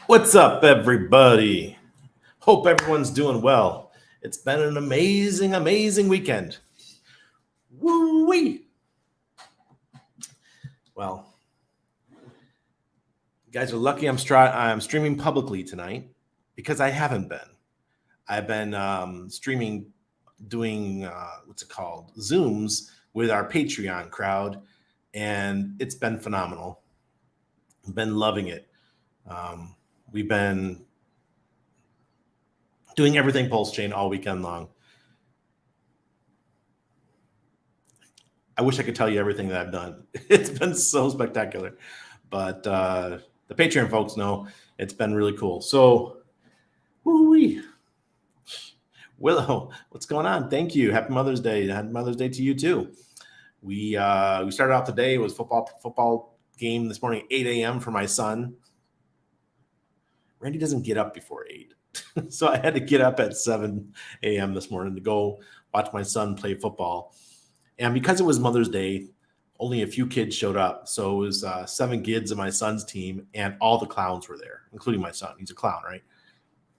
What's up, everybody? Hope everyone's doing well. It's been an amazing, amazing weekend. Woo-wee! Well, you guys are lucky I'm streaming publicly tonight because I haven't been. I've been streaming, doing, what's it called? Zooms with our Patreon crowd, and it's been phenomenal. I've been loving it. We've been doing everything Pulsechain all weekend long. I wish I could tell you everything that I've done. It's been so spectacular. But the Patreon folks know it's been really cool. So, woo-wee. Willow, what's going on? Thank you. Happy Mother's Day. Happy Mother's Day to you too. We started out the day. It was football game this morning, 8 a.m. for my son. Randy doesn't get up before 8. So I had to get up at 7 a.m. this morning to go watch my son play football. And because it was Mother's Day, only a few kids showed up. So it was 7 kids of my son's team, and all the clowns were there, including my son. He's a clown, right?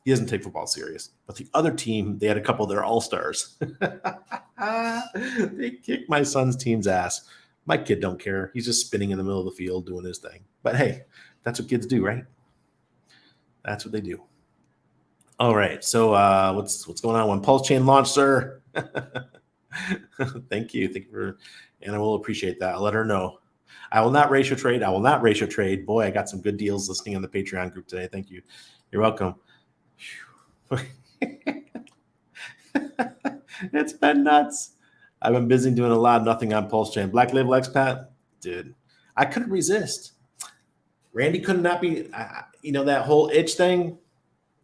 He doesn't take football serious. But the other team, they had a couple of their all-stars. They kicked my son's team's ass. My kid don't care. He's just spinning in the middle of the field doing his thing. But hey, that's what kids do, right? That's what they do. All right. So what's going on? When Pulsechain launched, sir? Thank you. And I will appreciate that. I'll let her know. I will not ratio trade. Boy, I got some good deals listening in the Patreon group today. Thank you. You're welcome. It's been nuts. I've been busy doing a lot of nothing on Pulsechain. Black Label Expat, dude, I couldn't resist. Randy could not be, that whole itch thing.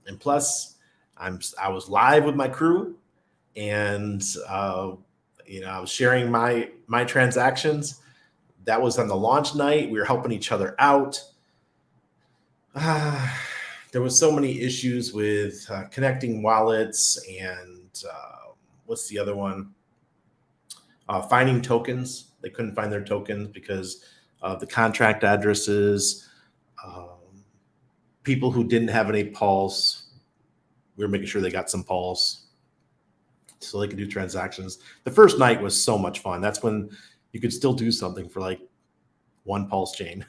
And plus, I was live with my crew, and I was sharing my transactions. That was on the launch night. We were helping each other out. There was so many issues with connecting wallets and what's the other one? Finding tokens. They couldn't find their tokens because of the contract addresses. People who didn't have any pulse, we were making sure they got some pulse so they could do transactions. The first night was so much fun. That's when you could still do something for like one Pulsechain.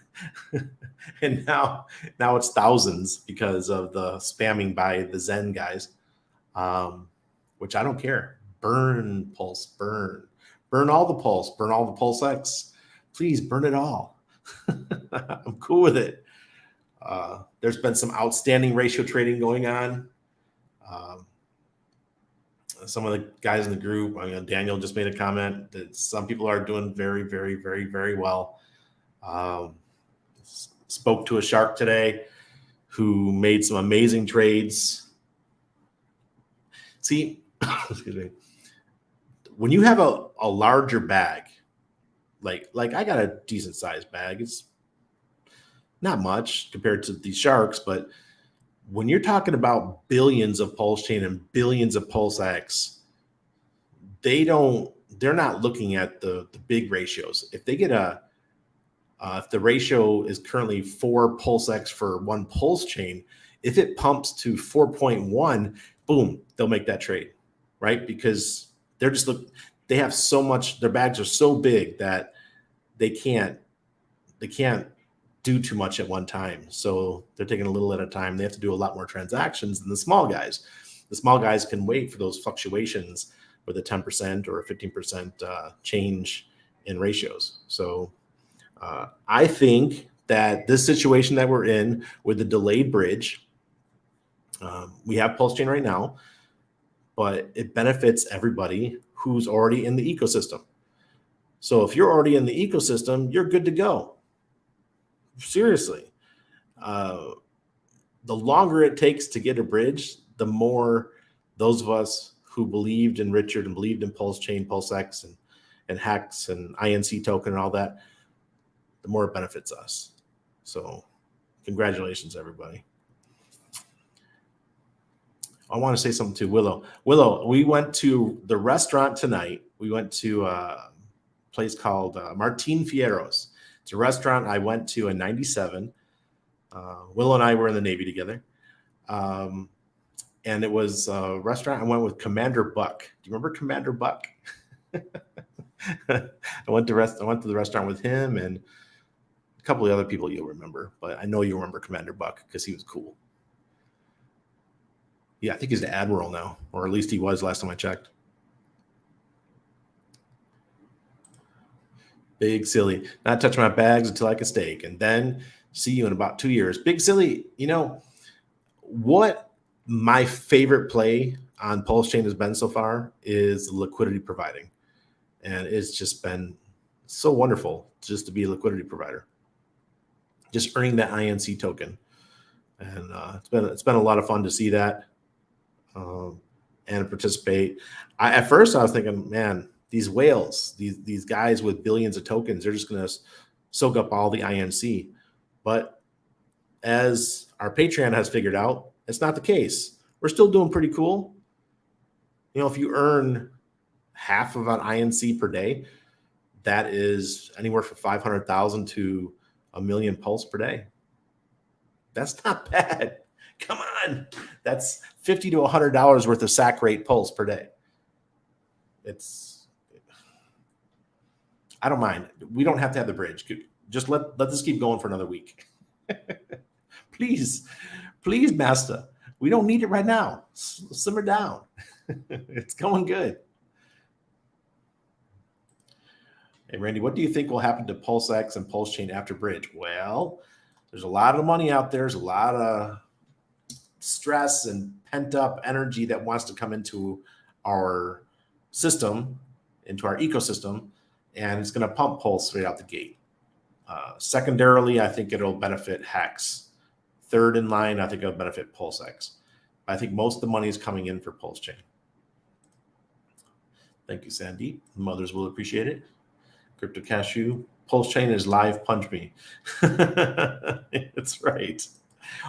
And now it's thousands because of the spamming by the Zen guys, which I don't care. Burn Pulse, burn all the Pulse, burn all the Pulsex. Please burn it all. I'm cool with it. There's been some outstanding ratio trading going on. Some of the guys in the group, Daniel just made a comment that some people are doing very, very, very, very well. Spoke to a shark today who made some amazing trades. See, excuse me. When you have a larger bag, like I got a decent sized bag, it's not much compared to these sharks, but when you're talking about billions of Pulsechain and billions of Pulsex, they're not looking at the big ratios. If they get if the ratio is currently 4 Pulsex for 1 Pulsechain, if it pumps to 4.1, boom, they'll make that trade, right? Because they have so much, their bags are so big that they can't do too much at one time. So they're taking a little at a time. They have to do a lot more transactions than the small guys. The small guys can wait for those fluctuations with a 10% or a 15% change in ratios. So I think that this situation that we're in with the delayed bridge, we have Pulsechain right now, but it benefits everybody who's already in the ecosystem. So if you're already in the ecosystem, you're good to go. Seriously. The longer it takes to get a bridge, the more those of us who believed in Richard and believed in Pulsechain, Pulsex, and Hex and INC token and all that, the more it benefits us. So congratulations, everybody. I want to say something to Willow. Willow, we went to the restaurant tonight. We went to a place called Martin Fierro's. It's a restaurant I went to in 97. Willow and I were in the Navy together. And it was a restaurant. I went with Commander Buck. Do you remember Commander Buck? I went to the restaurant with him and a couple of other people you'll remember, but I know you remember Commander Buck because he was cool. Yeah, I think he's the admiral now, or at least he was last time I checked. Big Silly, not touch my bags until I can stake, and then see you in about 2 years. Big Silly, you know what my favorite play on Pulsechain has been so far is liquidity providing. And it's just been so wonderful just to be a liquidity provider, just earning that INC token. And it's been a lot of fun to see that and participate. At first I was thinking, man, these whales, these guys with billions of tokens, they're just going to soak up all the INC. But as our Patreon has figured out, it's not the case. We're still doing pretty cool. You know, if you earn half of an INC per day, that is anywhere from 500,000 to a million pulse per day. That's not bad. Come on. That's $50 to $100 worth of sack rate pulse per day. I don't mind. We don't have to have the bridge. Just let this keep going for another week. Please, master. We don't need it right now. Simmer down. It's going good. Hey, Randy, what do you think will happen to PulseX and Pulsechain after bridge? Well, there's a lot of money out there. There's a lot of stress and pent up energy that wants to come into our system, into our ecosystem, and it's going to pump Pulse straight out the gate. Secondarily, I think it'll benefit Hex. Third in line, I think it'll benefit PulseX. I think most of the money is coming in for Pulsechain. Thank you, Sandeep. Mothers will appreciate it. Crypto Cashew, Pulsechain is live punch me. That's right.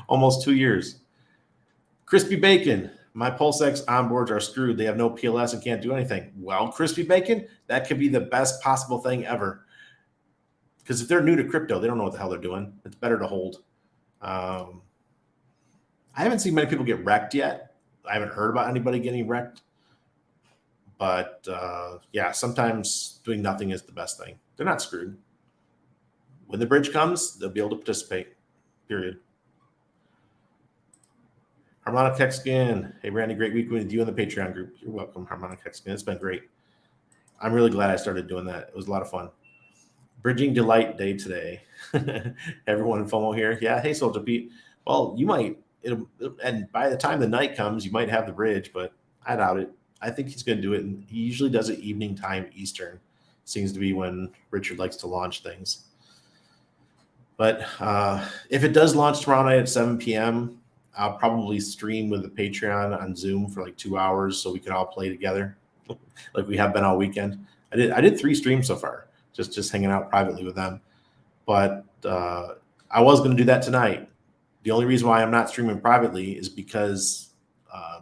Almost 2 years. Crispy Bacon, my PulseX onboards are screwed. They have no PLS and can't do anything. Well, Crispy Bacon, that could be the best possible thing ever. Because if they're new to crypto, they don't know what the hell they're doing. It's better to hold. I haven't seen many people get wrecked yet. I haven't heard about anybody getting wrecked. But yeah, sometimes doing nothing is the best thing. They're not screwed. When the bridge comes, they'll be able to participate, period. Harmonic Hexagon. Hey, Randy, great week with you in the Patreon group. You're welcome, Harmonic Hexagon. It's been great. I'm really glad I started doing that. It was a lot of fun. Bridging Delight Day today. Everyone in FOMO here. Yeah, hey, Soldier Pete. Well, you might, and by the time the night comes, you might have the bridge, but I doubt it. I think he's going to do it. And he usually does it evening time Eastern. Seems to be when Richard likes to launch things. But if it does launch tomorrow night at 7 p.m., I'll probably stream with the Patreon on Zoom for like 2 hours so we can all play together like we have been all weekend. I did 3 streams so far, just hanging out privately with them. But I was going to do that tonight. The only reason why I'm not streaming privately is because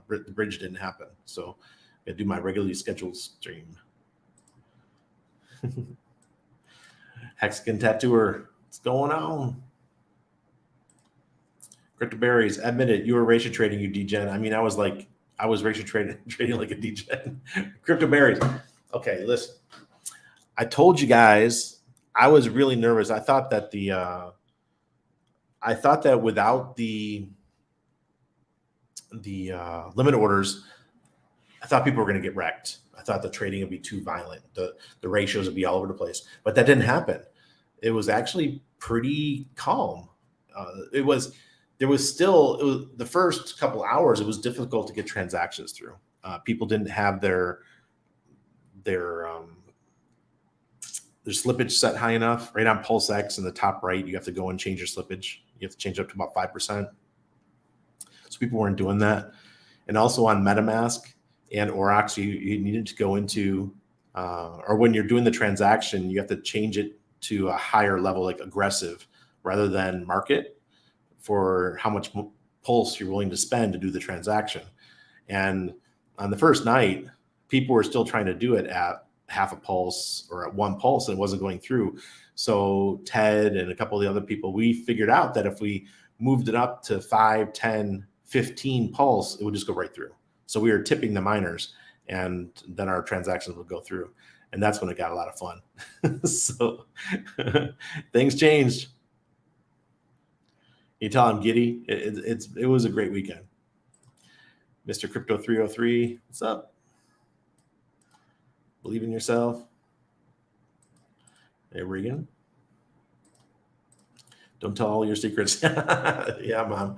the bridge didn't happen. So I do my regularly scheduled stream. Hexagon Tattooer, what's going on? Crypto Berries, admit it, you were ratio trading, you degen. I mean, I was ratio trading like a degen. Crypto Berries. Okay, listen. I told you guys I was really nervous. I thought that without the limit orders, I thought people were going to get wrecked. I thought the trading would be too violent. The ratios would be all over the place. But that didn't happen. It was actually pretty calm. There was the first couple hours, it was difficult to get transactions through. People didn't have their slippage set high enough. Right on PulseX in the top right, you have to go and change your slippage. You have to change it up to about 5%. So people weren't doing that. And also on MetaMask and Aurochs, you needed to go into, or when you're doing the transaction, you have to change it to a higher level, like aggressive, rather than market, for how much pulse you're willing to spend to do the transaction. And on the first night, people were still trying to do it at half a pulse or at 1 pulse, and it wasn't going through. So Ted and a couple of the other people, we figured out that if we moved it up to 5, 10, 15 pulse, it would just go right through. So we were tipping the miners, and then our transactions would go through. And that's when it got a lot of fun. So things changed. You tell I'm giddy. It was a great weekend. Mr. Crypto 303, what's up? Believe in yourself. Hey, Regan. Don't tell all your secrets. Yeah, Mom.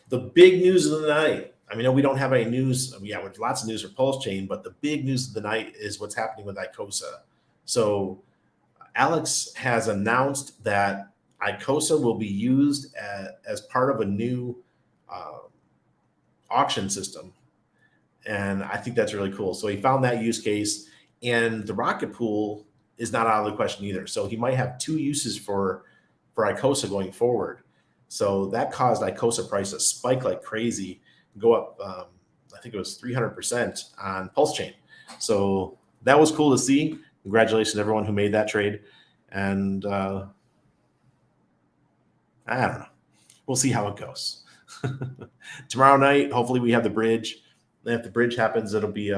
The big news of the night. I mean, we don't have any news. Yeah, with lots of news for Pulsechain, but the big news of the night is what's happening with ICOSA. So Alex has announced that ICOSA will be used as part of a new auction system. And I think that's really cool. So he found that use case, and the rocket pool is not out of the question either. So he might have two uses for ICOSA going forward. So that caused ICOSA price to spike like crazy, go up, I think it was 300% on Pulsechain. So that was cool to see. Congratulations to everyone who made that trade. And I don't know. We'll see how it goes. Tomorrow night, hopefully we have the bridge. And if the bridge happens, it'll be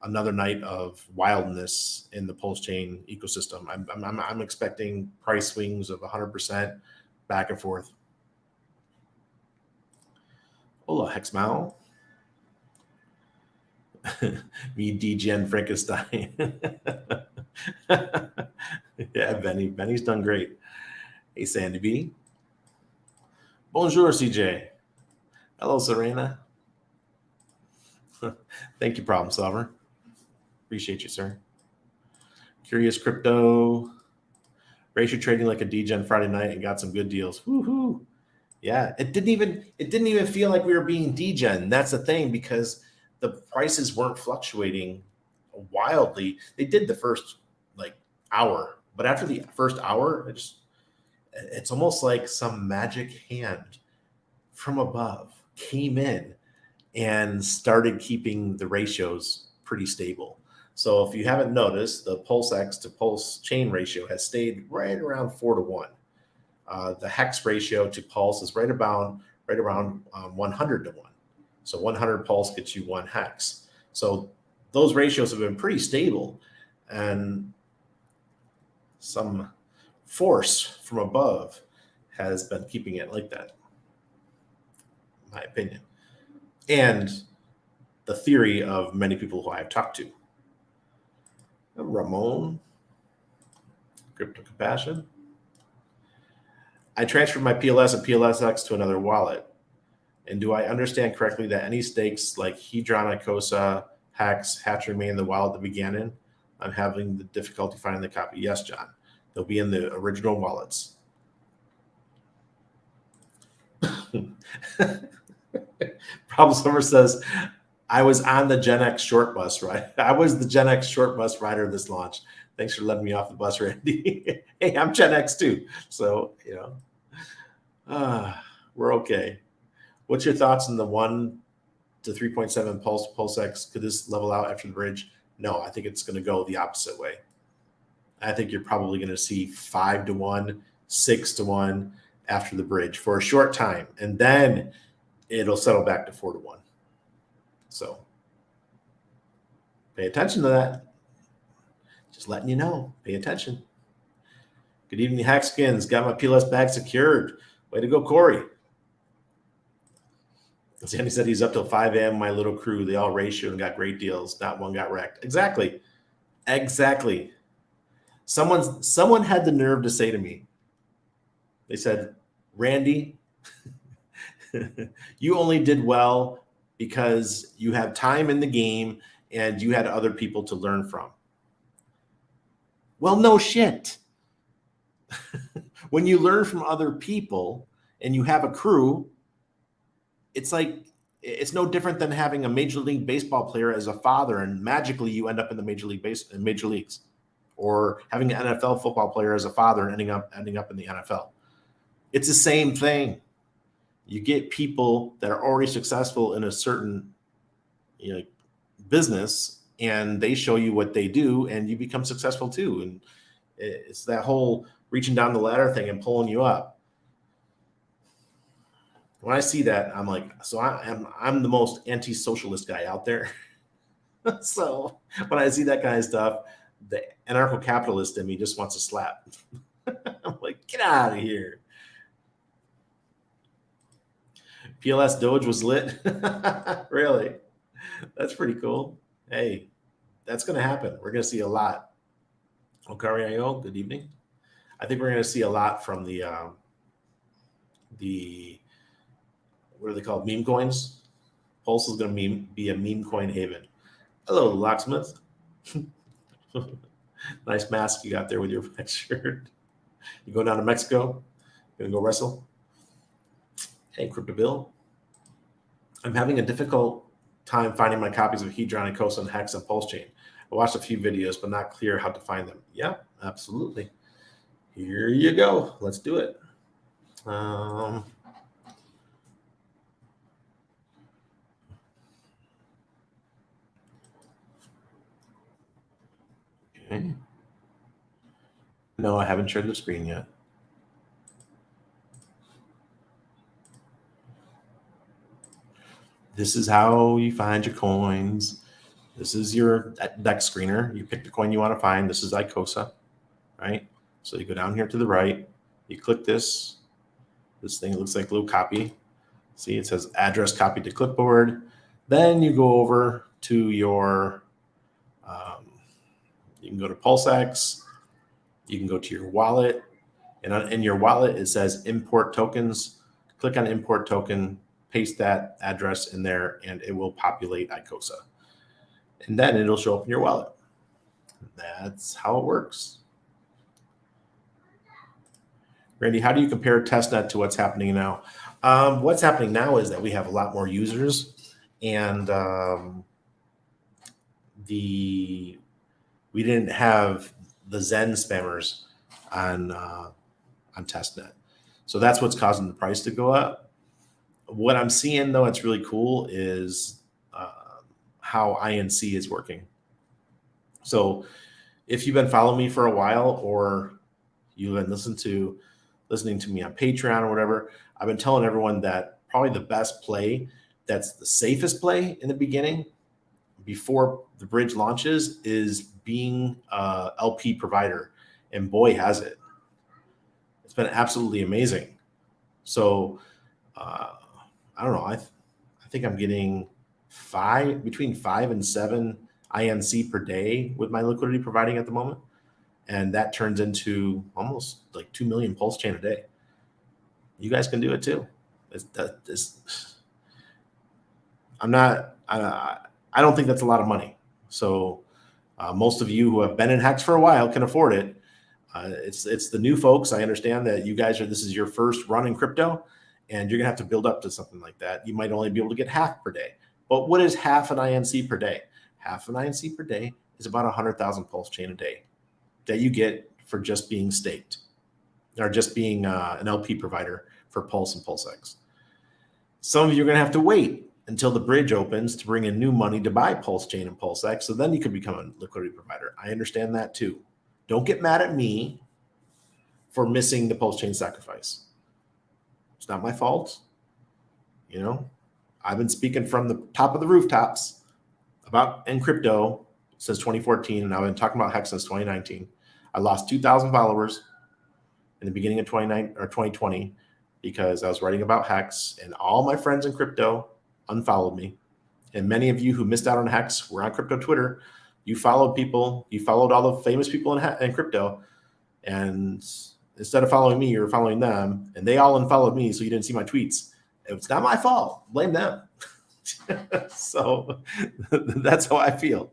another night of wildness in the Pulsechain ecosystem. I'm expecting price swings of 100% back and forth. Hola, Hexmal. Me, DGen Frankenstein. Yeah, Benny's done great. Hey, Sandy B. Bonjour, CJ. Hello, Serena. Thank you, Problem Solver. Appreciate you, sir. Curious Crypto. Ratio trading like a DGen Friday night and got some good deals. Woohoo! Yeah, it didn't even feel like we were being DGen. That's the thing, because the prices weren't fluctuating wildly. They did the first hour, but after the first hour, it's almost like some magic hand from above came in and started keeping the ratios pretty stable. So if you haven't noticed, the PulseX to Pulsechain ratio has stayed right around 4-1. The hex ratio to Pulse is right around 100-1. So 100 Pulse gets you 1 hex. So those ratios have been pretty stable, and some force from above has been keeping it like that, in my opinion. And the theory of many people who I've talked to. Ramon, Crypto Compassion. I transferred my PLS and PLSX to another wallet. And do I understand correctly that any stakes like Hedron, ICOSA, Hex have to remain in the wallet that began in? I'm having the difficulty finding the copy. Yes, John. They'll be in the original wallets. Problem Summer says, I was on the Gen X short bus ride. I was the Gen X short bus rider this launch. Thanks for letting me off the bus, Randy. Hey, I'm Gen X too. So, we're okay. What's your thoughts on the 1 to 3.7 PulseX? Could this level out after the bridge? No, I think it's going to go the opposite way. I think you're probably going to see 5-1, 6-1 after the bridge for a short time, and then it'll settle back to 4-1. So pay attention to that. Just letting you know, pay attention. Good evening, Hackskins. Got my PLS bag secured. Way to go, Corey. Sandy said he's up till 5 a.m. My little crew, they all ratioed and got great deals. Not one got wrecked. Exactly. Someone had the nerve to say to me, they said, Randy, you only did well because you have time in the game and you had other people to learn from. Well, no shit. When you learn from other people and you have a crew, it's no different than having a Major League Baseball player as a father, and magically you end up in the major leagues, or having an NFL football player as a father and ending up in the NFL. It's the same thing. You get people that are already successful in a certain business, and they show you what they do, and you become successful too. And it's that whole reaching down the ladder thing and pulling you up. When I see that, I'm like, so I'm the most anti-socialist guy out there. So when I see that kind of stuff, the anarcho-capitalist in me just wants to slap. I'm like, get out of here. PLS Doge was lit. Really? That's pretty cool. Hey, that's going to happen. We're going to see a lot. Okario, good evening. I think we're going to see a lot from the what are they called? Meme coins. Pulse is going to be a meme coin haven. Hello, Locksmith. Nice mask you got there with your red shirt. You go down to Mexico? Gonna go wrestle? Hey, Crypto Bill. I'm having a difficult time finding my copies of Hedron, Icosa, and Hex and Pulsechain. I watched a few videos, but not clear how to find them. Yeah, absolutely. Here you go. Let's do it. Okay. No, I haven't shared the screen yet. This is how you find your coins. This is your dex screener. You pick the coin you want to find. This is Icosa, right? So you go down here to the right. You click this. This thing looks like a little copy. See, it says address copied to clipboard. Then you go over to your, you can go to PulseX. You can go to your wallet. And in your wallet, it says import tokens. Click on import token, paste that address in there, and it will populate Icosa. And then it'll show up in your wallet. That's how it works. Randy, how do you compare testnet to what's happening now? What's happening now is that we have a lot more users, and we didn't have the Zen spammers on testnet. So that's what's causing the price to go up. What I'm seeing, though, it's really cool is how INC is working. So if you've been following me for a while, or you've been listening to me on Patreon or whatever, I've been telling everyone that probably the best play, that's the safest play in the beginning before the bridge launches, is being a LP provider. And boy, has it. It's been absolutely amazing. So I don't know. I think I'm getting between 5 and 7 INC per day with my liquidity providing at the moment. And that turns into almost like 2 million pulse chain a day. You guys can do it too. I don't think that's a lot of money. So most of you who have been in Hex for a while can afford it. It's the new folks. I understand that you guys this is your first run in crypto, and you're gonna have to build up to something like that. You might only be able to get half per day. But what is half an INC per day? Half an INC per day is about 100,000 pulse chain a day that you get for just being staked, or just being an LP provider for Pulse and PulseX. Some of you are going to have to wait until the bridge opens to bring in new money to buy Pulsechain and PulseX, so then you could become a liquidity provider. I understand that too. Don't get mad at me for missing the Pulsechain sacrifice. It's not my fault. You know, I've been speaking from the top of the rooftops about in crypto since 2014, and I've been talking about Hex since 2019. I lost 2,000 followers in the beginning of 2020 because I was writing about Hex, and all my friends in crypto unfollowed me. And many of you who missed out on Hex were on crypto Twitter. You followed people. You followed all the famous people in crypto, and instead of following me, you were following them, and they all unfollowed me, so you didn't see my tweets. It's not my fault. Blame them. So that's how I feel.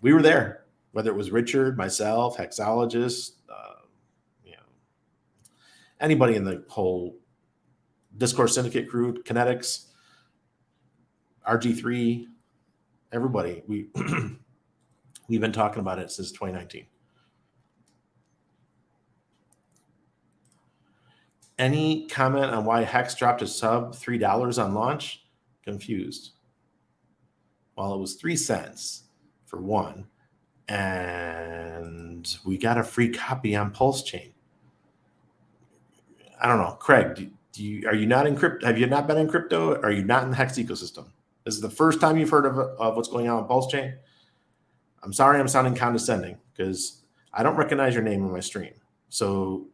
We were there, whether it was Richard, myself, Hexologist, anybody in the whole Discourse Syndicate crew, Kinetics, RG3, everybody. We've been talking about it since 2019. Any comment on why Hex dropped a sub $3 on launch? Confused. Well, it was 3 cents for one, and we got a free copy on Pulsechain. I don't know, Craig. Are you not in crypto? Have you not been in crypto? Are you not in the Hex ecosystem? This is the first time you've heard of what's going on with Pulsechain. I'm sorry I'm sounding condescending because I don't recognize your name on my stream. So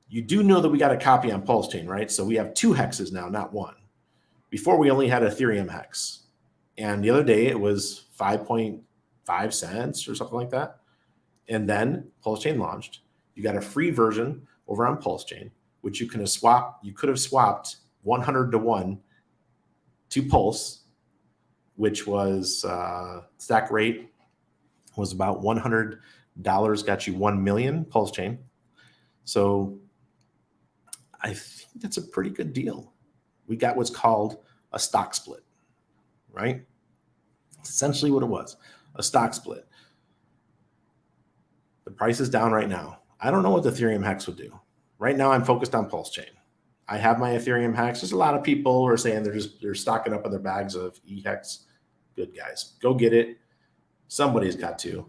you do know that we got a copy on Pulsechain, right? So we have 2 hexes now, not 1. Before we only had Ethereum hex. And the other day it was 5.5 cents or something like that. And then Pulsechain launched. You got a free version over on Pulsechain, which you could have swapped 100 to 1 to Pulse, which was stack rate was about $100, got you 1 million Pulsechain. So I think that's a pretty good deal. We got what's called a stock split, right? It's essentially what it was, a stock split. The price is down right now. I don't know what the Ethereum hex would do. Right now I'm focused on Pulsechain. I have my Ethereum hex. There's a lot of people who are saying they're stocking up on their bags of e-hex. Good guys, go get it. Somebody's got to.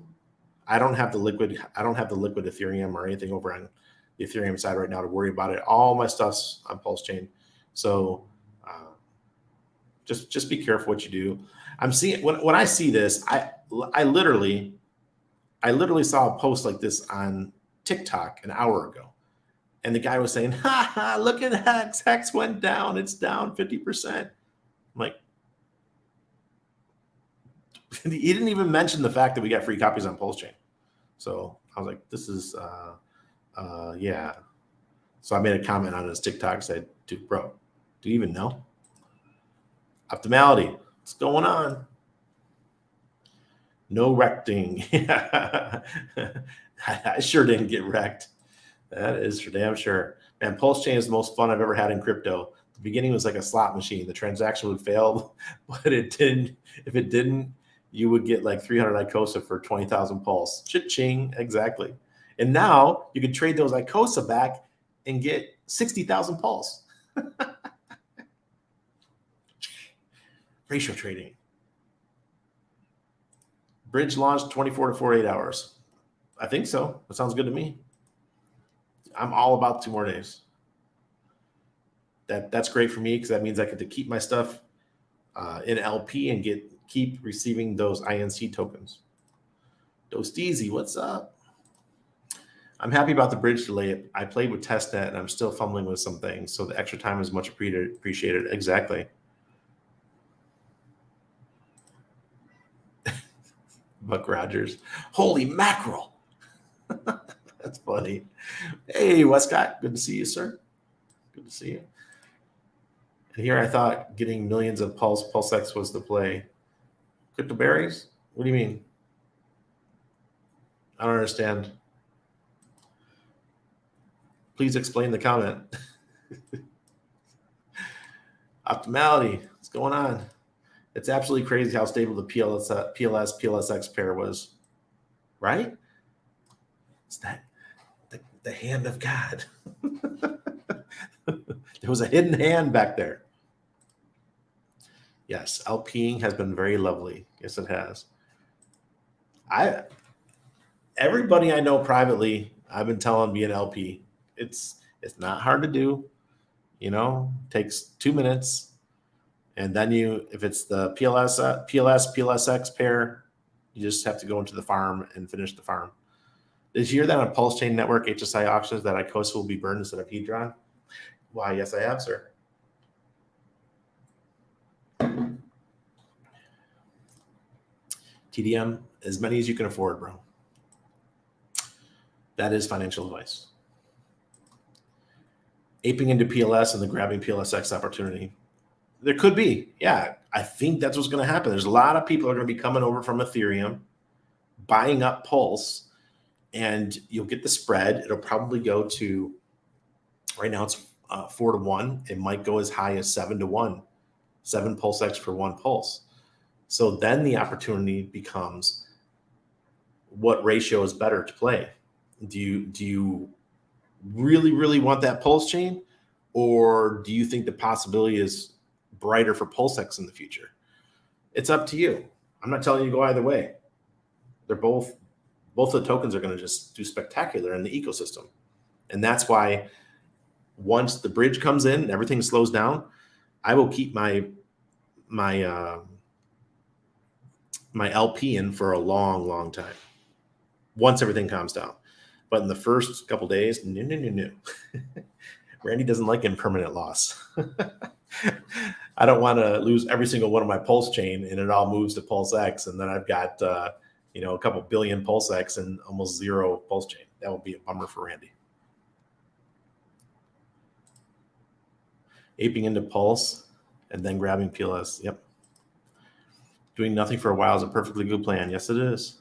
I don't have the liquid Ethereum or anything over on the Ethereum side right now to worry about it. All my stuff's on Pulsechain. So just be careful what you do. I'm seeing when I see this, I literally saw a post like this on TikTok an hour ago. And the guy was saying, ha ha, look at Hex. Hex went down. It's down 50%. I'm like, he didn't even mention the fact that we got free copies on Pulsechain. So I was like, this is, yeah. So I made a comment on his TikTok, said, dude, bro, do you even know? Optimality, what's going on? No wrecking. I sure didn't get wrecked. That is for damn sure. Man, Pulsechain is the most fun I've ever had in crypto. The beginning was like a slot machine. The transaction would fail, but it didn't. If it didn't, you would get like 300 ICOSA for 20,000 Pulse. Cha-ching, exactly. And now you can trade those ICOSA back and get 60,000 Pulse. Ratio trading. Bridge launched 24 to 48 hours. I think so. That sounds good to me. I'm all about 2 more days. That's great for me because that means I get to keep my stuff in LP and keep receiving those INC tokens. Dosteezy, what's up? I'm happy about the bridge delay. I played with testnet and I'm still fumbling with some things, so the extra time is much appreciated. Exactly. Buck Rogers. Holy mackerel. That's funny. Hey, Westcott. Good to see you, sir. Good to see you. And here I thought getting millions of PulseX was the play. Crypto berries? What do you mean? I don't understand. Please explain the comment. Optimality. What's going on? It's absolutely crazy how stable the PLS-PLSX pair was. Right? It's that the hand of God. There was a hidden hand back there. Yes, LPing has been very lovely. Yes, it has. Everybody I know privately, I've been telling be an LP. It's not hard to do. You know, takes 2 minutes. And then if it's the PLSX pair, you just have to go into the farm and finish the farm. Did you hear that on Pulsechain Network HSI auctions that ICOSA will be burned instead of Hedron? Why, yes, I have, sir. TDM, as many as you can afford, bro. That is financial advice. Aping into PLS and the grabbing PLSX opportunity. There could be. Yeah, I think that's what's going to happen. There's a lot of people are going to be coming over from Ethereum, buying up Pulse, and you'll get the spread. It'll probably go to, right now it's 4 to 1. It might go as high as 7 to 1, 7 PulseX for 1 Pulse. So then the opportunity becomes, what ratio is better to play? Do you really, really want that Pulsechain, or do you think the possibility is brighter for PulseX in the future? It's up to you. I'm not telling you to go either way. They're both the tokens are going to just do spectacular in the ecosystem. And that's why once the bridge comes in and everything slows down, I will keep my LP in for a long time once everything calms down. But in the first couple days, no. Randy doesn't like impermanent loss. I don't want to lose every single one of my Pulsechain and it all moves to PulseX, and then I've got a couple billion PulseX and almost zero Pulsechain. That would be a bummer for Randy. Aping into Pulse and then grabbing PLS. Yep. Doing nothing for a while is a perfectly good plan. Yes, it is.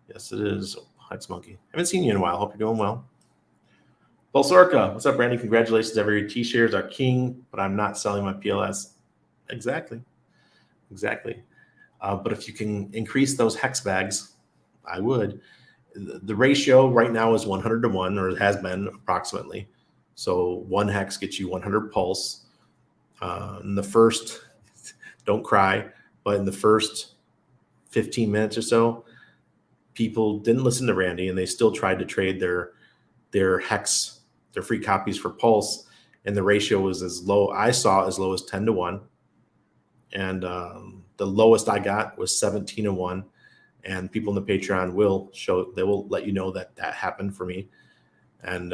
Yes, it is. Hex Monkey. Haven't seen you in a while. Hope you're doing well. Pulse Orca. What's up, Randy? Congratulations. Every T-shares are king, but I'm not selling my PLS. Exactly. But if you can increase those hex bags, I would. The ratio right now is 100 to 1, or it has been approximately. So one hex gets you 100 pulse. In the first, don't cry, but in the first 15 minutes or so, people didn't listen to Randy and they still tried to trade their hex, their free copies for pulse. And the ratio was as low, I saw as low as 10 to 1. And the lowest I got was 17 to 1. And people in the Patreon will let you know that happened for me. And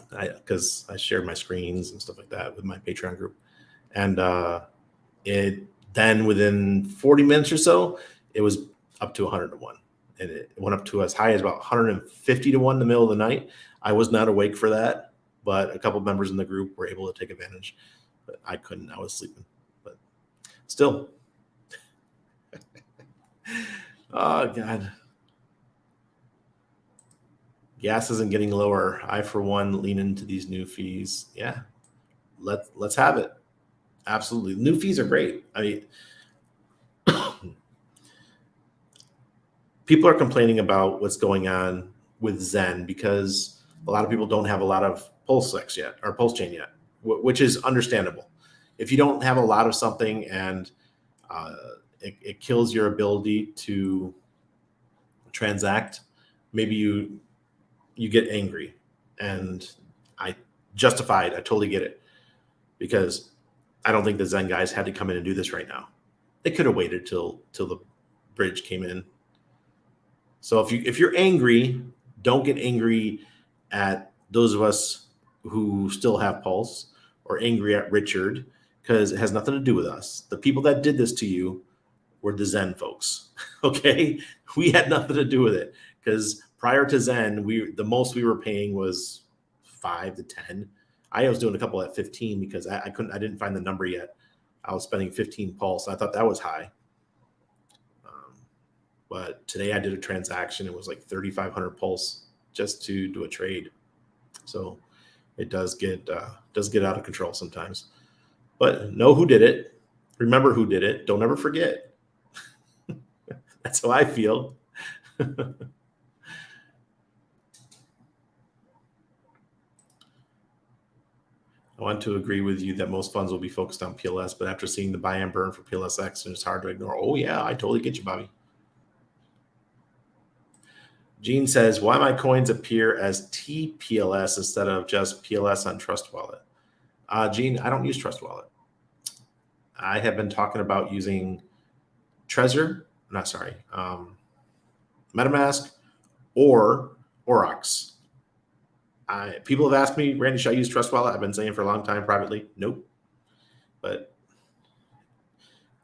because I shared my screens and stuff like that with my Patreon group. And it then within 40 minutes or so, it was up to 100 to 1. And it went up to as high as about 150 to 1 in the middle of the night. I was not awake for that, but a couple of members in the group were able to take advantage. But I couldn't. I was sleeping. But still. Oh, God. Gas isn't getting lower. I, for one, lean into these new fees. Yeah, let's have it. Absolutely. New fees are great. I mean, people are complaining about what's going on with Zen because a lot of people don't have a lot of Pulsechain yet, or Pulsechain yet, which is understandable. If you don't have a lot of something and it kills your ability to transact, maybe you get angry, and I totally get it, because I don't think the Zen guys had to come in and do this right now. They could have waited till the bridge came in. So if you're angry, don't get angry at those of us who still have Pulse, or angry at Richard, because it has nothing to do with us. The people that did this to you were the Zen folks. Okay, we had nothing to do with it, because prior to Zen, the most we were paying was 5 to 10. I was doing a couple at 15 because I didn't find the number yet. I was spending 15 Pulse. I thought that was high. But today I did a transaction. It was like 3,500 Pulse just to do a trade. So it does get out of control sometimes. But know who did it. Remember who did it. Don't ever forget. That's how I feel. I want to agree with you that most funds will be focused on PLS, but after seeing the buy and burn for PLSX, it's hard to ignore. Oh, yeah, I totally get you, Bobby. Gene says, why my coins appear as TPLS instead of just PLS on Trust Wallet? Gene, I don't use Trust Wallet. I have been talking about using MetaMask or Aurochs. People have asked me, Randy, should I use Trust Wallet? I've been saying for a long time privately, nope. But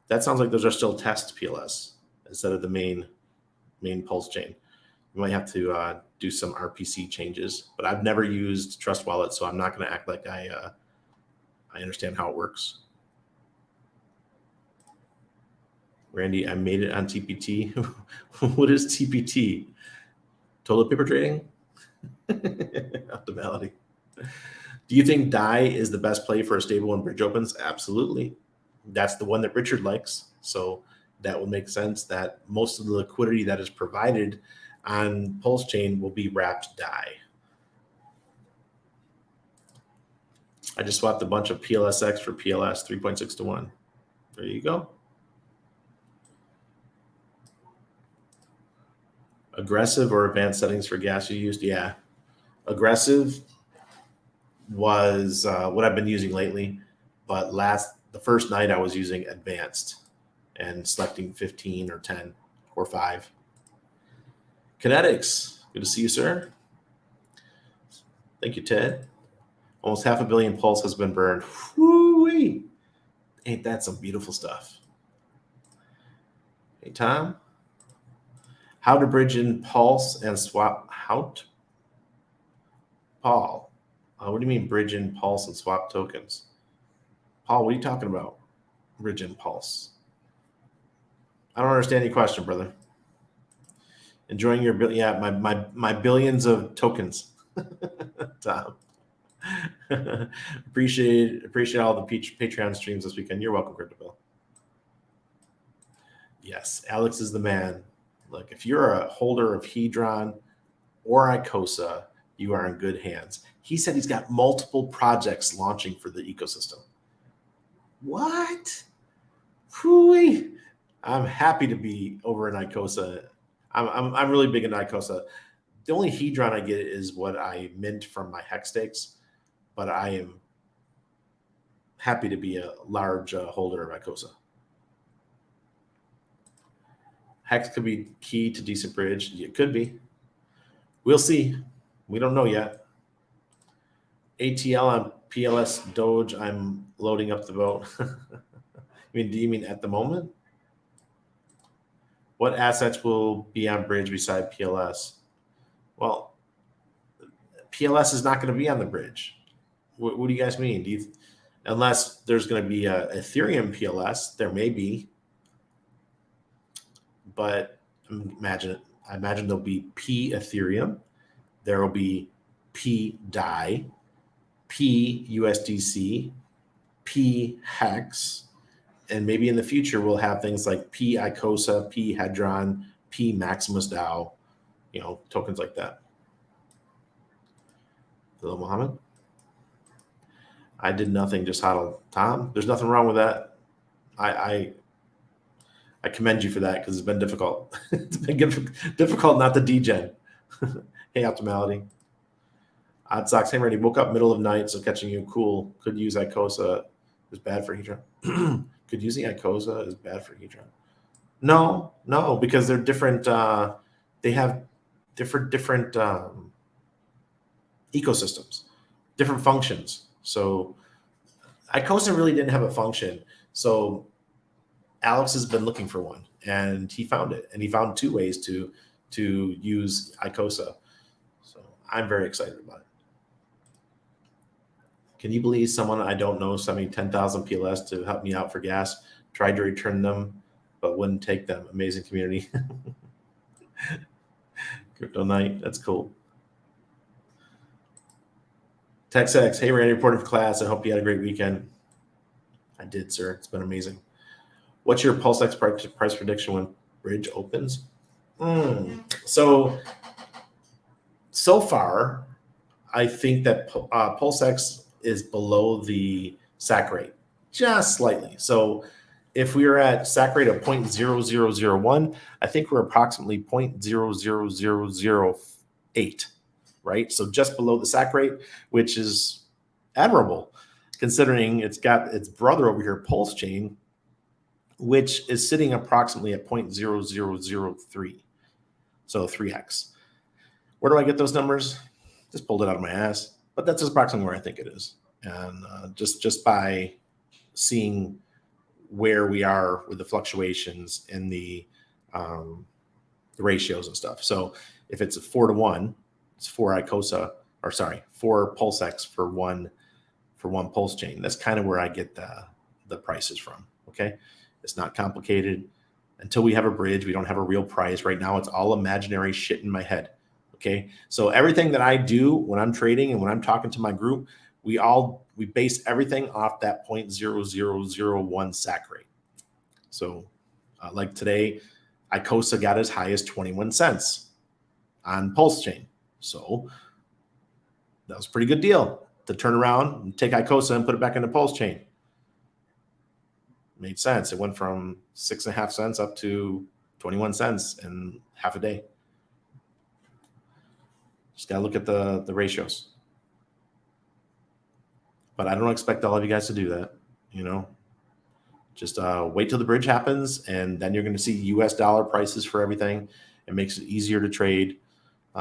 that sounds like those are still test PLS instead of the main Pulse chain. You might have to do some RPC changes, but I've never used Trust Wallet, so I'm not going to act like I understand how it works. Randy, I made it on TPT. What is TPT? Toilet paper trading? Optimality. Do you think DAI is the best play for a stable when bridge opens? Absolutely. That's the one that Richard likes. So that would make sense that most of the liquidity that is provided on Pulsechain will be wrapped DAI. I just swapped a bunch of PLSX for PLS 3.6 to 1. There you go. Aggressive or advanced settings for gas you used? Yeah. Aggressive was what I've been using lately. But the first night I was using advanced and selecting 15 or 10 or 5. Kinetics, good to see you, sir. Thank you, Ted. Almost 500 million pulse has been burned. Whoo-wee. Ain't that some beautiful stuff? Hey, Tom. How to bridge in pulse and swap. Paul, what do you mean bridge in pulse and swap tokens? Paul, what are you talking about? Bridge in pulse. I don't understand your question, brother. Enjoying your my billions of tokens. Tom. appreciate all the Patreon streams this weekend. You're welcome, Crypto Bill. Yes, Alex is the man. Look, if you're a holder of Hedron or Icosa, you are in good hands. He said he's got multiple projects launching for the ecosystem. What? Phooey. I'm happy to be over in Icosa. I'm really big in Icosa. The only Hedron I get is what I mint from my hex stakes, but I am happy to be a large holder of Icosa. Hex could be key to decent bridge. It could be. We'll see. We don't know yet. ATL on PLS Doge. I'm loading up the boat. Do you mean at the moment? What assets will be on bridge beside PLS? Well, PLS is not going to be on the bridge. What do you guys mean? Unless there's going to be a Ethereum PLS, there may be. But I imagine there'll be P Ethereum, there will be P DAI, P USDC, P Hex, and maybe in the future we'll have things like P Icosa, P Hedron, P Maximus DAO, tokens like that. Hello, Mohammed. I did nothing, just hodled. Tom, there's nothing wrong with that. I commend you for that because it's been difficult. It's been difficult not to degen. Hey, Optimality. Odd Socks, hey, ready. Woke up middle of night, so catching you. Cool. Could use Icosa. Is bad for Hedron. Could using Icosa is bad for Hedron. No, because they're different. They have different ecosystems, different functions. So Icosa really didn't have a function. So Alex has been looking for one, and he found it, and he found 2 ways to use Icosa. So I'm very excited about it. Can you believe someone I don't know sent me 10,000 PLS to help me out for gas? Tried to return them, but wouldn't take them. Amazing community. Crypto Night, that's cool. TexX, hey, Randy, reported for class. I hope you had a great weekend. I did, sir. It's been amazing. What's your Pulsex price prediction when bridge opens? So far, I think that Pulsex is below the SAC rate, just slightly. So if we are at SAC rate of 0.0001, I think we're approximately 0.00008, right? So just below the SAC rate, which is admirable, considering it's got its brother over here, Pulsechain, which is sitting approximately at 0.0003. So 3x. Where do I get those numbers? Just pulled it out of my ass, but that's approximately where I think it is. And just by seeing where we are with the fluctuations in the ratios and stuff. So if it's a 4-to-1, it's 4 Icosa, or sorry, 4 Pulsex for one Pulsechain. That's kind of where I get the prices from. Okay. It's not complicated. Until we have a bridge, we don't have a real price. Right now, it's all imaginary shit in my head. Okay. So everything that I do when I'm trading and when I'm talking to my group, we base everything off that 0.0001 SAC rate. So like today, Icosa got as high as 21 cents on Pulsechain. So that was a pretty good deal to turn around and take Icosa and put it back into Pulsechain. Made sense. It went from 6.5 cents up to 21 cents in half a day. Just got to look at the ratios. But I don't expect all of you guys to do that. Just wait till the bridge happens, and then you're going to see US dollar prices for everything. It makes it easier to trade.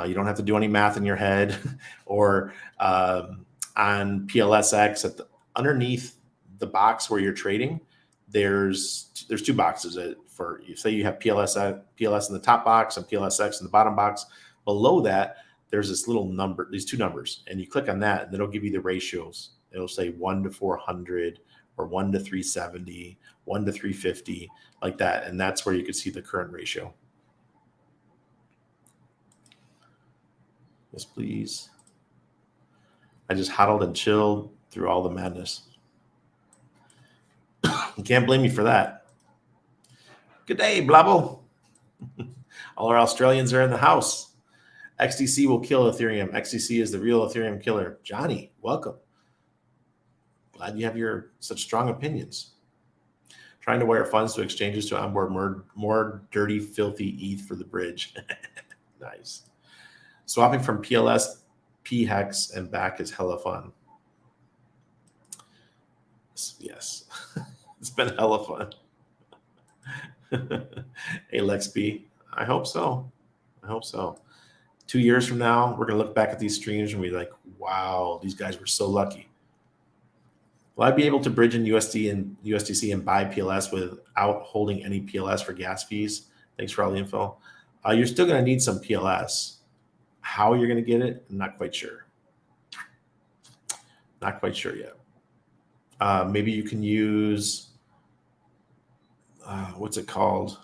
You don't have to do any math in your head. Or on PLSX, underneath the box where you're trading, there's two boxes for you. Say you have PLS in the top box and PLSX in the bottom box. Below that, there's this little number, these two numbers, and you click on that, and it'll give you the ratios. It'll say 1 to 400 or 1 to 370, 1 to 350, like that. And that's where you can see the current ratio. Yes, please. I just huddled and chilled through all the madness. You can't blame me for that. Good day, Blabble. All our Australians are in the house. XDC will kill Ethereum. XDC is the real Ethereum killer. Johnny, welcome. Glad you have such strong opinions. Trying to wire funds to exchanges to onboard more dirty, filthy ETH for the bridge. Nice. Swapping from PLS, P-Hex, and back is hella fun. Yes. It's been hella fun. Hey, Lex B. I hope so. 2 years from now, we're going to look back at these streams and be like, wow, these guys were so lucky. Will I be able to bridge in USD and USDC and buy PLS without holding any PLS for gas fees? Thanks for all the info. You're still going to need some PLS. How you're going to get it, I'm not quite sure. Not quite sure yet. Maybe you can use, what's it called?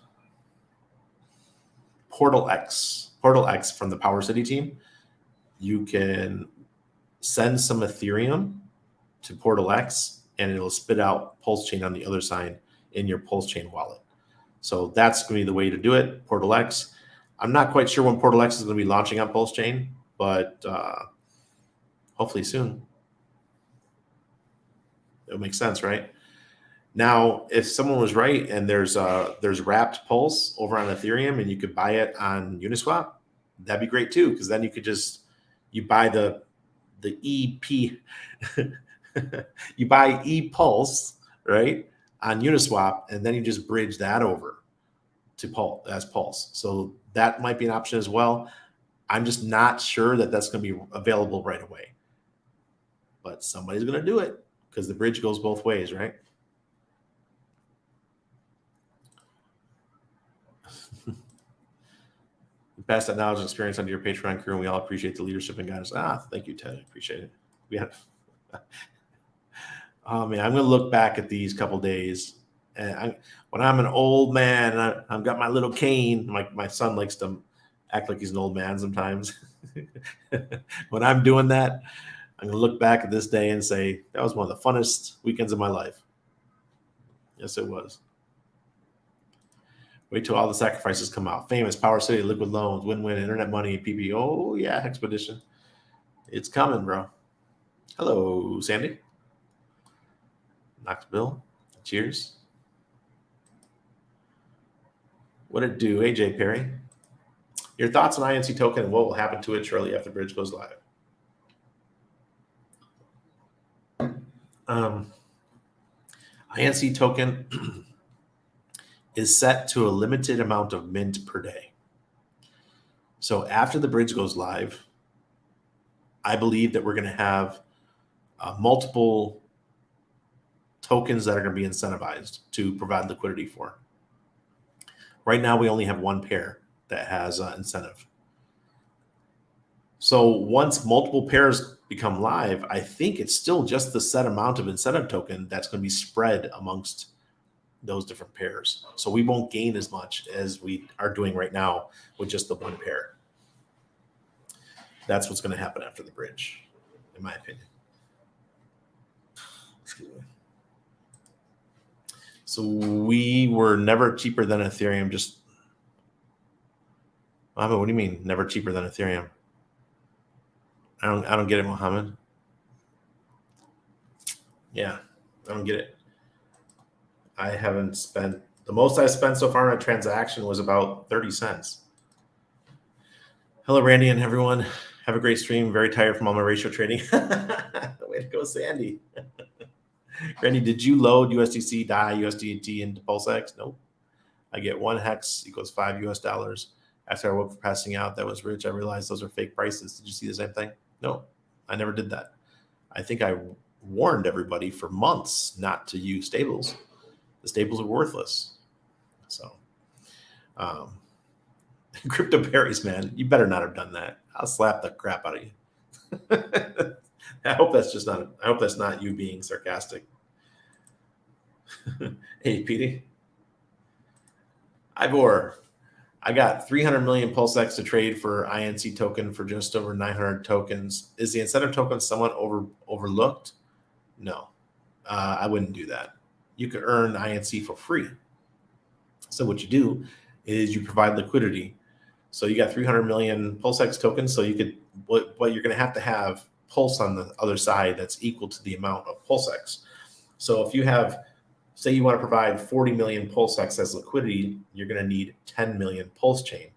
Portal X from the Power City team. You can send some Ethereum to Portal X, and it'll spit out Pulsechain on the other side in your Pulsechain wallet. So that's going to be the way to do it, Portal X. I'm not quite sure when Portal X is going to be launching on Pulsechain, but hopefully soon. It would make sense, right? Now, if someone was right and there's wrapped Pulse over on Ethereum and you could buy it on Uniswap, that'd be great too, because then you could you buy the EP, you buy ePulse, right, on Uniswap, and then you just bridge that over to Pulse. So that might be an option as well. I'm just not sure that that's going to be available right away. But somebody's going to do it because the bridge goes both ways, right? Pass that knowledge and experience onto your Patreon crew, and we all appreciate the leadership and guidance. Thank you, Ted. I appreciate it. Oh man, I'm going to look back at these couple days, and when I'm an old man, and I've got my little cane. My son likes to act like he's an old man sometimes. When I'm doing that, I'm going to look back at this day and say that was one of the funnest weekends of my life. Yes, it was. Wait till all the sacrifices come out. Famous, Power City, Liquid Loans, Win-Win, Internet Money, PP. Oh, yeah, Expedition. It's coming, bro. Hello, Sandy. Knox Bill. Cheers. What did it do, AJ Perry? Your thoughts on INC token and what will happen to it shortly after Bridge goes live? INC token is set to a limited amount of mint per day. So after the bridge goes live, I believe that we're going to have multiple tokens that are going to be incentivized to provide liquidity for. Right now, we only have one pair that has incentive. So once multiple pairs become live, I think it's still just the set amount of incentive token that's going to be spread amongst those different pairs. So we won't gain as much as we are doing right now with just the one pair. That's what's going to happen after the bridge, in my opinion. Excuse me. So we were never cheaper than Ethereum. Just, Mohammed, what do you mean never cheaper than Ethereum? I don't get it, Mohammed. Yeah, I don't get it. I haven't spent, the most I spent so far on a transaction was about 30 cents. Hello, Randy and everyone. Have a great stream. Very tired from all my ratio trading. Way to go, Sandy. Randy, did you load USDC, DAI, USDT into Pulsex? Nope. I get 1 hex equals $5 US. After I woke up passing out, that was rich. I realized those are fake prices. Did you see the same thing? No, I never did that. I think I warned everybody for months not to use stables. The stables are worthless. So, crypto berries, man, you better not have done that. I'll slap the crap out of you. I hope that's not you being sarcastic. Hey, Petey. Ivor, I got 300 million Pulsex to trade for INC token for just over 900 tokens. Is the incentive token somewhat overlooked? No, I wouldn't do that. You could earn INC for free. So what you do is you provide liquidity. So you got 300 million Pulsex tokens. So you could, what you're going to have Pulse on the other side that's equal to the amount of Pulsex. So if you have, say you want to provide 40 million Pulsex as liquidity, you're going to need 10 million Pulsechain.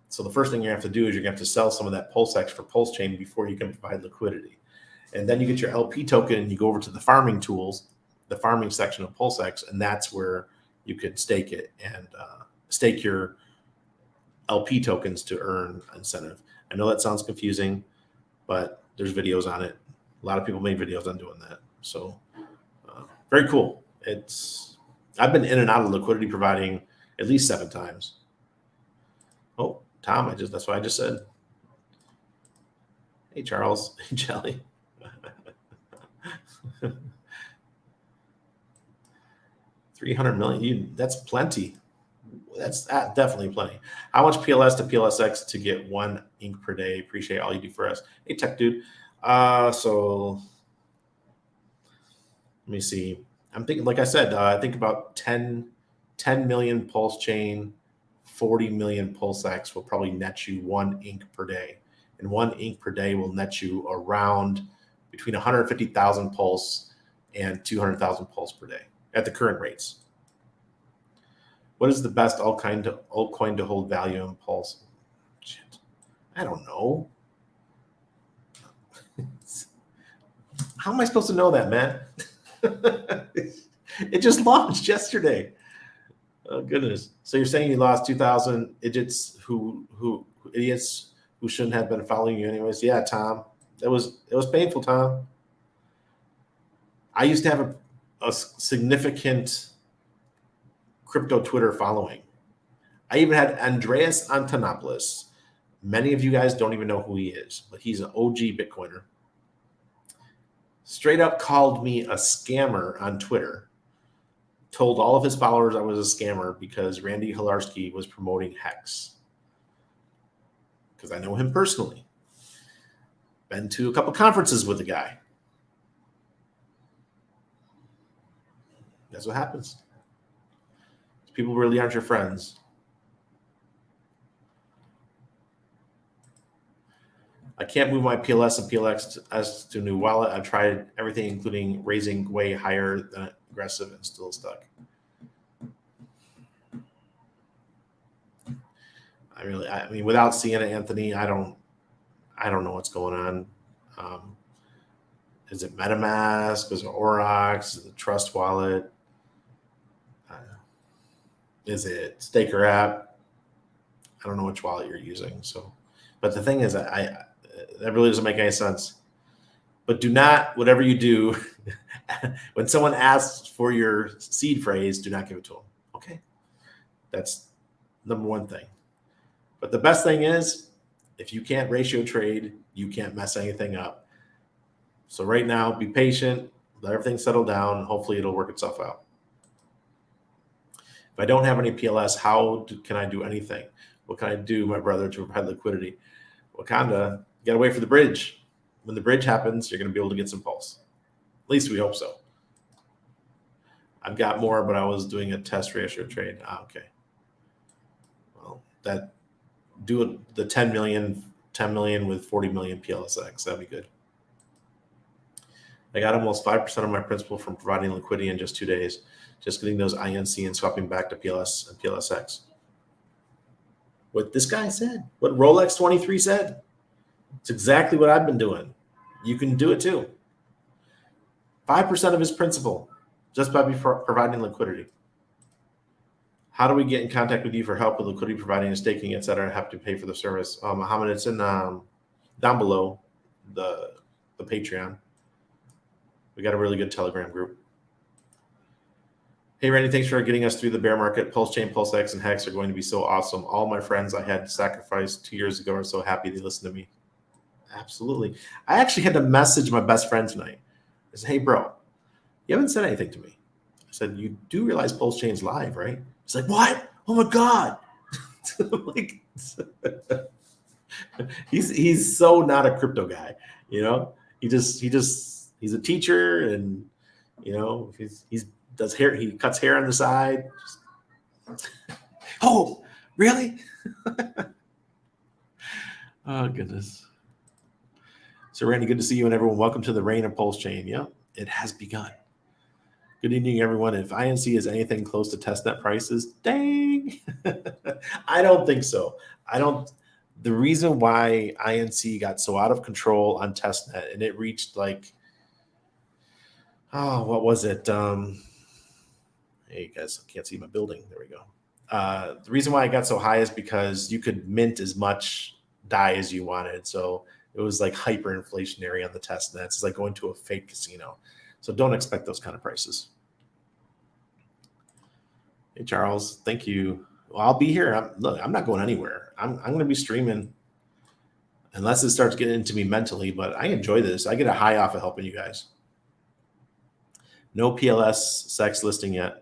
So the first thing you have to do is you're going to have to sell some of that Pulsex for Pulsechain before you can provide liquidity. And then you get your LP token and you go over to the farming tools, the farming section of Pulsex, and that's where you could stake it and stake your LP tokens to earn incentive. I know that sounds confusing, but there's videos on it. A lot of people made videos on doing that. So very cool. I've been in and out of liquidity providing at least 7 times. Oh, Tom, that's what I just said. Hey, Charles. Hey, Jelly. 300 million. That's plenty. That's definitely plenty. How much PLS to PLSX to get 1 ink per day? Appreciate all you do for us. Hey, tech dude. So let me see. I'm thinking, like I said, I think about 10 million Pulsechain, 40 million Pulsex will probably net you 1 ink per day. And 1 ink per day will net you around between 150,000 Pulse and 200,000 Pulse per day at the current rates. What is the best altcoin to hold value in Pulse? Shit. I don't know. How am I supposed to know that, man? It just launched yesterday. Oh goodness! So you're saying you lost 2,000 idiots who shouldn't have been following you anyways? Yeah, Tom. It was painful, Tom. I used to have a significant crypto Twitter following. I even had Andreas Antonopoulos. Many of you guys don't even know who he is, but he's an OG Bitcoiner. Straight up called me a scammer on Twitter. Told all of his followers I was a scammer because Randy Hilarski was promoting Hex. Because I know him personally. Been to a couple conferences with the guy. That's what happens. People really aren't your friends. I can't move my PLS and PLX to a new wallet. I've tried everything, including raising way higher than aggressive, and still stuck. I mean, without seeing it, Anthony, I don't know what's going on. Is it MetaMask? Is it Aurochs? Is it Trust Wallet? Is it Staker app? I don't know which wallet you're using. So, but the thing is, that really doesn't make any sense. But do not, whatever you do, when someone asks for your seed phrase, do not give it to them. Okay, that's number one thing. But the best thing is, if you can't ratio trade, you can't mess anything up. So right now, be patient, let everything settle down, and hopefully it'll work itself out. If I don't have any PLS, can I do anything? What can I do, my brother, to provide liquidity? Wakanda, you got to wait for the bridge. When the bridge happens, you're going to be able to get some pulse. At least we hope so. I've got more, but I was doing a test ratio trade. Okay. Well, do the 10 million with 40 million PLSX. That'd be good. I got almost 5% of my principal from providing liquidity in just 2 days. Just getting those INC and swapping back to PLS and PLSX. What this guy said, what Rolex 23 said, it's exactly what I've been doing. You can do it too. 5% of his principal just by providing liquidity. How do we get in contact with you for help with liquidity providing and staking, et cetera? Have to pay for the service. Mohammed, it's in down below the Patreon. We got a really good Telegram group. Hey, Randy, thanks for getting us through the bear market. Pulsechain, PulseX, and Hex are going to be so awesome. All my friends I had sacrificed 2 years ago are so happy they listen to me. Absolutely. I actually had to message my best friend tonight. I said, hey, bro, you haven't said anything to me. I said, you do realize Pulsechain's live, right? He's like, what? Oh, my God. Like, he's so not a crypto guy, you know? He's a teacher, and, you know, he's does hair. He cuts hair on the side. Oh, really? Oh, goodness. So, Randy, good to see you and everyone. Welcome to the reign of Pulsechain. Yeah, it has begun. Good evening, everyone. If INC is anything close to testnet prices, dang. I don't think so. The reason why INC got so out of control on testnet and it reached like, oh, what was it? Hey, you guys can't see my building. There we go. The reason why it got so high is because you could mint as much DAI as you wanted. So it was like hyperinflationary on the test nets. It's like going to a fake casino. So don't expect those kind of prices. Hey, Charles, thank you. Well, I'll be here. I'm not going anywhere. I'm going to be streaming unless it starts getting into me mentally, but I enjoy this. I get a high off of helping you guys. No PLS sex listing yet.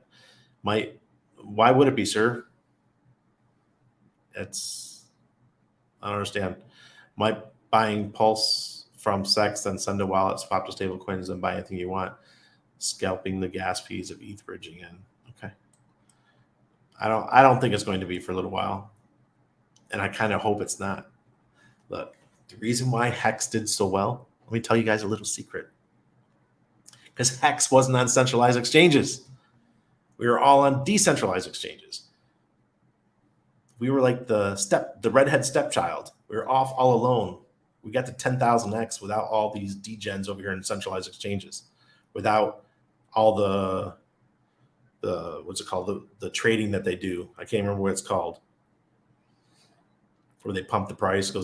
Why would it be, sir? I don't understand. Might buying Pulse from Sex, then send a wallet, swap to stable coins, and buy anything you want. Scalping the gas fees of ETH bridging in. Okay. I don't think it's going to be for a little while. And I kind of hope it's not. Look, the reason why Hex did so well, let me tell you guys a little secret. Because Hex wasn't on centralized exchanges. We were all on decentralized exchanges. We were like the redhead stepchild. We were off all alone. We got to 10,000x without all these degens over here in centralized exchanges, without all the what's it called, the trading that they do. I can't remember what it's called, where they pump the price,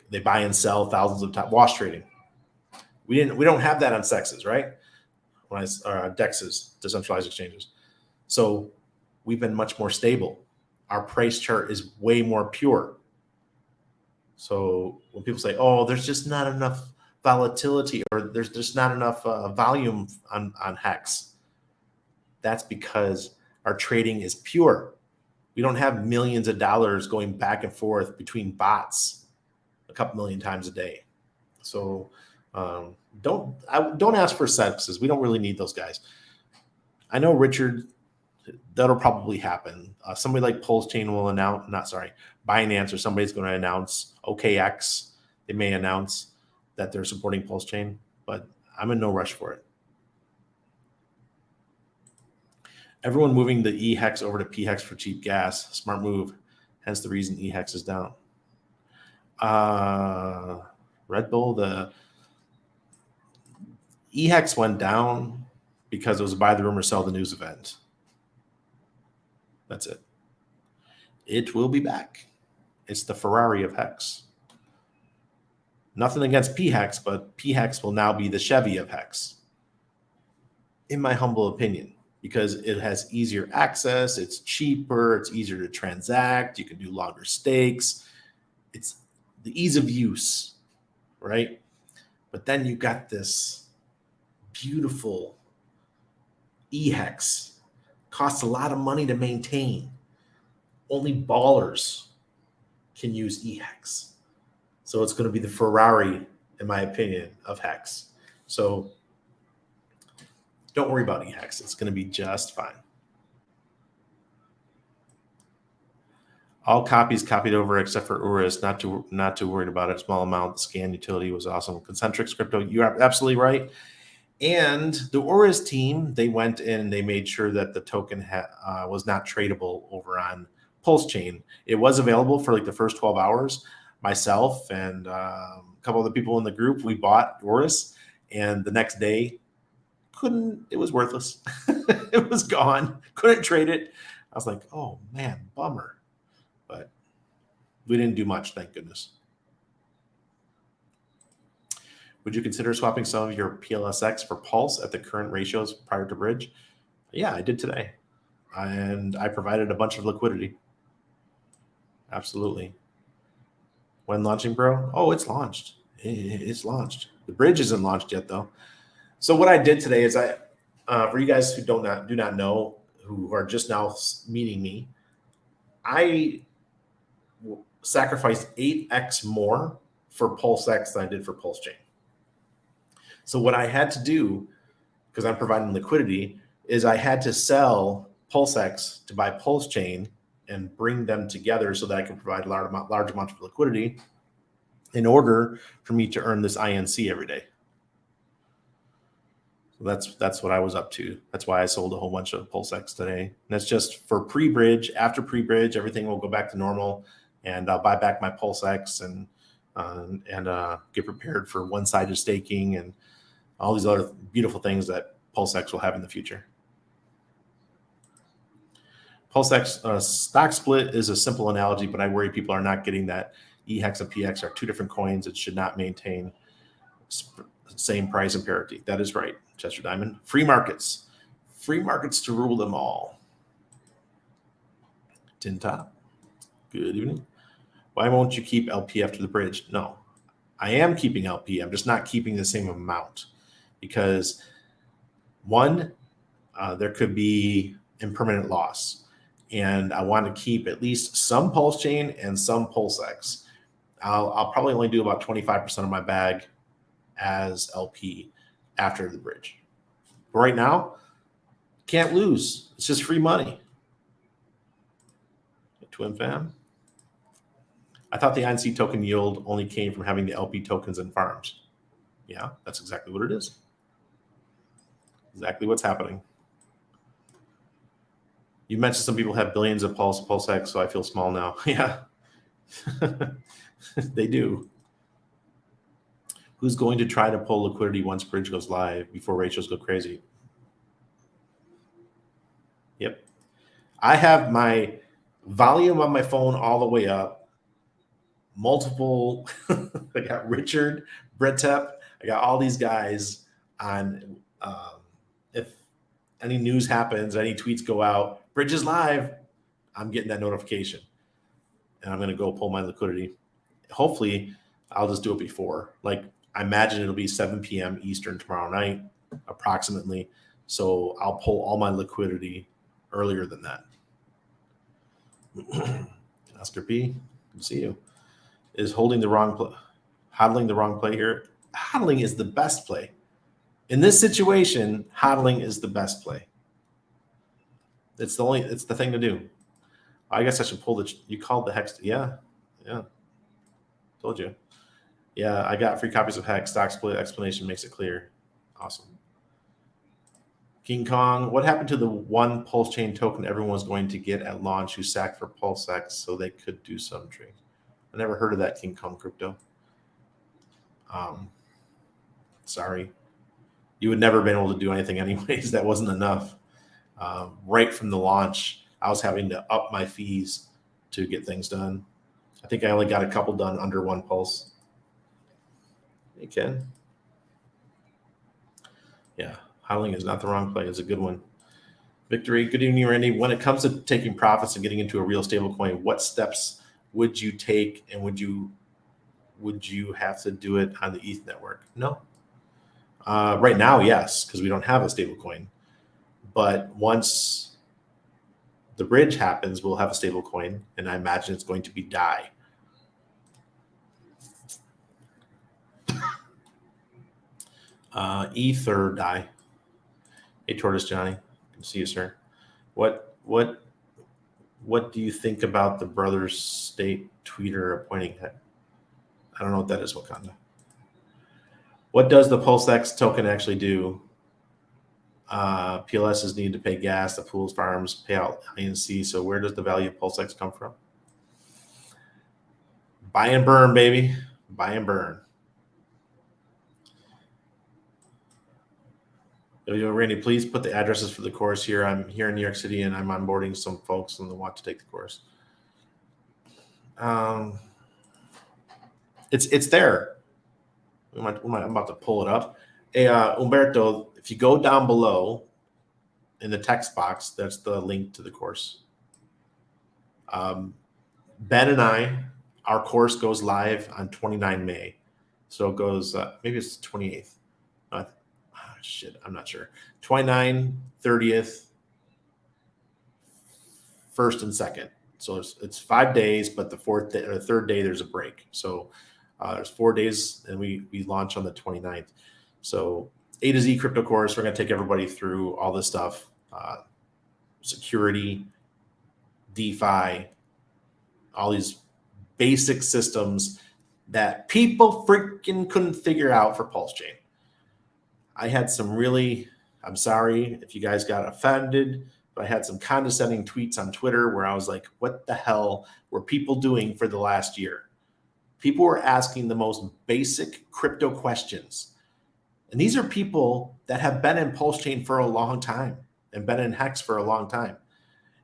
they buy and sell thousands of times. Wash trading. We don't have that on sexes, right? Dexes, decentralized exchanges. So we've been much more stable. Our price chart is way more pure. So when people say, oh, there's just not enough volatility, or there's just not enough volume on Hex, that's because our trading is pure. We don't have millions of dollars going back and forth between bots a couple million times a day. So don't ask for sexes. We don't really need those guys. I know Richard, that'll probably happen. Somebody like Pulsechain will announce, Binance or somebody's going to announce, OKX, they may announce that they're supporting Pulsechain, but I'm in no rush for it. Everyone moving the eHex over to pHex for cheap gas. Smart move. Hence the reason eHex is down. Red Bull, the eHex went down because it was buy the rumor, sell the news event. That's it. It will be back. It's the Ferrari of Hex. Nothing against pHex, but pHex will now be the Chevy of Hex, in my humble opinion, because it has easier access, it's cheaper, it's easier to transact, you can do longer stakes. It's the ease of use, right? But then you got this beautiful eHex. Costs a lot of money to maintain. Only ballers can use eHex. So it's going to be the Ferrari, in my opinion, of Hex. So don't worry about eHex. It's going to be just fine. All copies copied over except for Urus. Not too worried about it. Small amount. The scan utility was awesome. Concentrix crypto. You're absolutely right. And the Urus team, they went in and they made sure that the token was not tradable over on Pulsechain. It was available for like the first 12 hours. Myself and a couple other people in the group, we bought Urus, and the next day It was worthless. It was gone. Couldn't trade it. I was like, oh man, bummer. But we didn't do much, thank goodness. Would you consider swapping some of your PLSX for Pulse at the current ratios prior to bridge? Yeah, I did today. And I provided a bunch of liquidity. Absolutely. When launching, bro? Oh, it's launched. It's launched. The bridge isn't launched yet, though. So what I did today is for you guys who do not know, who are just now meeting me, I sacrificed 8x more for PulseX than I did for Pulsechain. So what I had to do, because I'm providing liquidity, is I had to sell PulseX to buy Pulsechain and bring them together so that I can provide large amounts of liquidity in order for me to earn this INC every day. So that's what I was up to. That's why I sold a whole bunch of Pulsex today. And that's just for pre-bridge. After pre-bridge, everything will go back to normal, and I'll buy back my Pulsex and get prepared for one-sided staking and all these other beautiful things that Pulsex will have in the future. Pulsex stock split is a simple analogy, but I worry people are not getting that EHEX and PX are two different coins. It should not maintain same price and parity. That is right, Chester Diamond. Free markets to rule them all. Tin Top, good evening. Why won't you keep LP after the bridge? No, I am keeping LP. I'm just not keeping the same amount because one, there could be impermanent loss. And I want to keep at least some Pulsechain and some Pulsex. I'll probably only do about 25% of my bag as LP after the bridge. But right now, can't lose. It's just free money. Twin fam. I thought the INC token yield only came from having the LP tokens and farms. Yeah, that's exactly what it is. Exactly what's happening. You mentioned some people have billions of PulseX, so I feel small now. Yeah, they do. Who's going to try to pull liquidity once bridge goes live before ratios go crazy? Yep. I have my volume on my phone all the way up. Multiple. I got Richard, Bretep. I got all these guys on. If any news happens, any tweets go out, bridge is live, I'm getting that notification. And I'm going to go pull my liquidity. Hopefully, I'll just do it before. Like, I imagine it'll be 7 p.m. Eastern tomorrow night, approximately. So I'll pull all my liquidity earlier than that. Oscar P, good to see you. Is hodling the wrong play here? Hodling is the best play. In this situation, hodling is the best play. It's the thing to do. I guess I should pull you called the Hex. Yeah. Told you. Yeah, I got free copies of Hex. Stock split explanation makes it clear. Awesome. King Kong, what happened to the one Pulsechain token everyone was going to get at launch who sacked for PulseX so they could do some trade? I never heard of that, King Kong Crypto. Sorry. You would never have been able to do anything anyways. That wasn't enough. Right from the launch, I was having to up my fees to get things done. I think I only got a couple done under one pulse. Hey, Ken. Yeah, hodling is not the wrong play. It's a good one. Victory. Good evening, Randy. When it comes to taking profits and getting into a real stable coin, what steps would you take, and would you have to do it on the ETH network? No. Right now, yes, because we don't have a stable coin. But once the bridge happens, we'll have a stable coin, and I imagine it's going to be DAI. ETH or DAI. Hey, Tortoise Johnny. Good to see you, sir. What do you think about the Brothers State tweeter appointing head? I don't know what that is, Wakanda. What does the PulseX token actually do? PLSs need to pay gas, the pools, farms pay out INC. So where does the value of PulseX come from? Buy and burn, baby. Buy and burn. Randy, please put the addresses for the course here. I'm here in New York City, and I'm onboarding some folks and they want to take the course. It's there. I'm about to pull it up. Hey, Umberto, if you go down below in the text box, that's the link to the course. Ben and our course goes live on 29 May. So it goes, maybe it's 28th. Shit, I'm not sure. 29, 30th, 1st and 2nd. So it's 5 days, but the fourth day, or third day, there's a break. So there's 4 days, and we launch on the 29th. So A to Z crypto course, we're going to take everybody through all this stuff, security, DeFi, all these basic systems that people freaking couldn't figure out for Pulsechain. I had some really, I'm sorry if you guys got offended, but I had some condescending tweets on Twitter where I was like, what the hell were people doing for the last year? People were asking the most basic crypto questions. And these are people that have been in Pulsechain for a long time and been in Hex for a long time.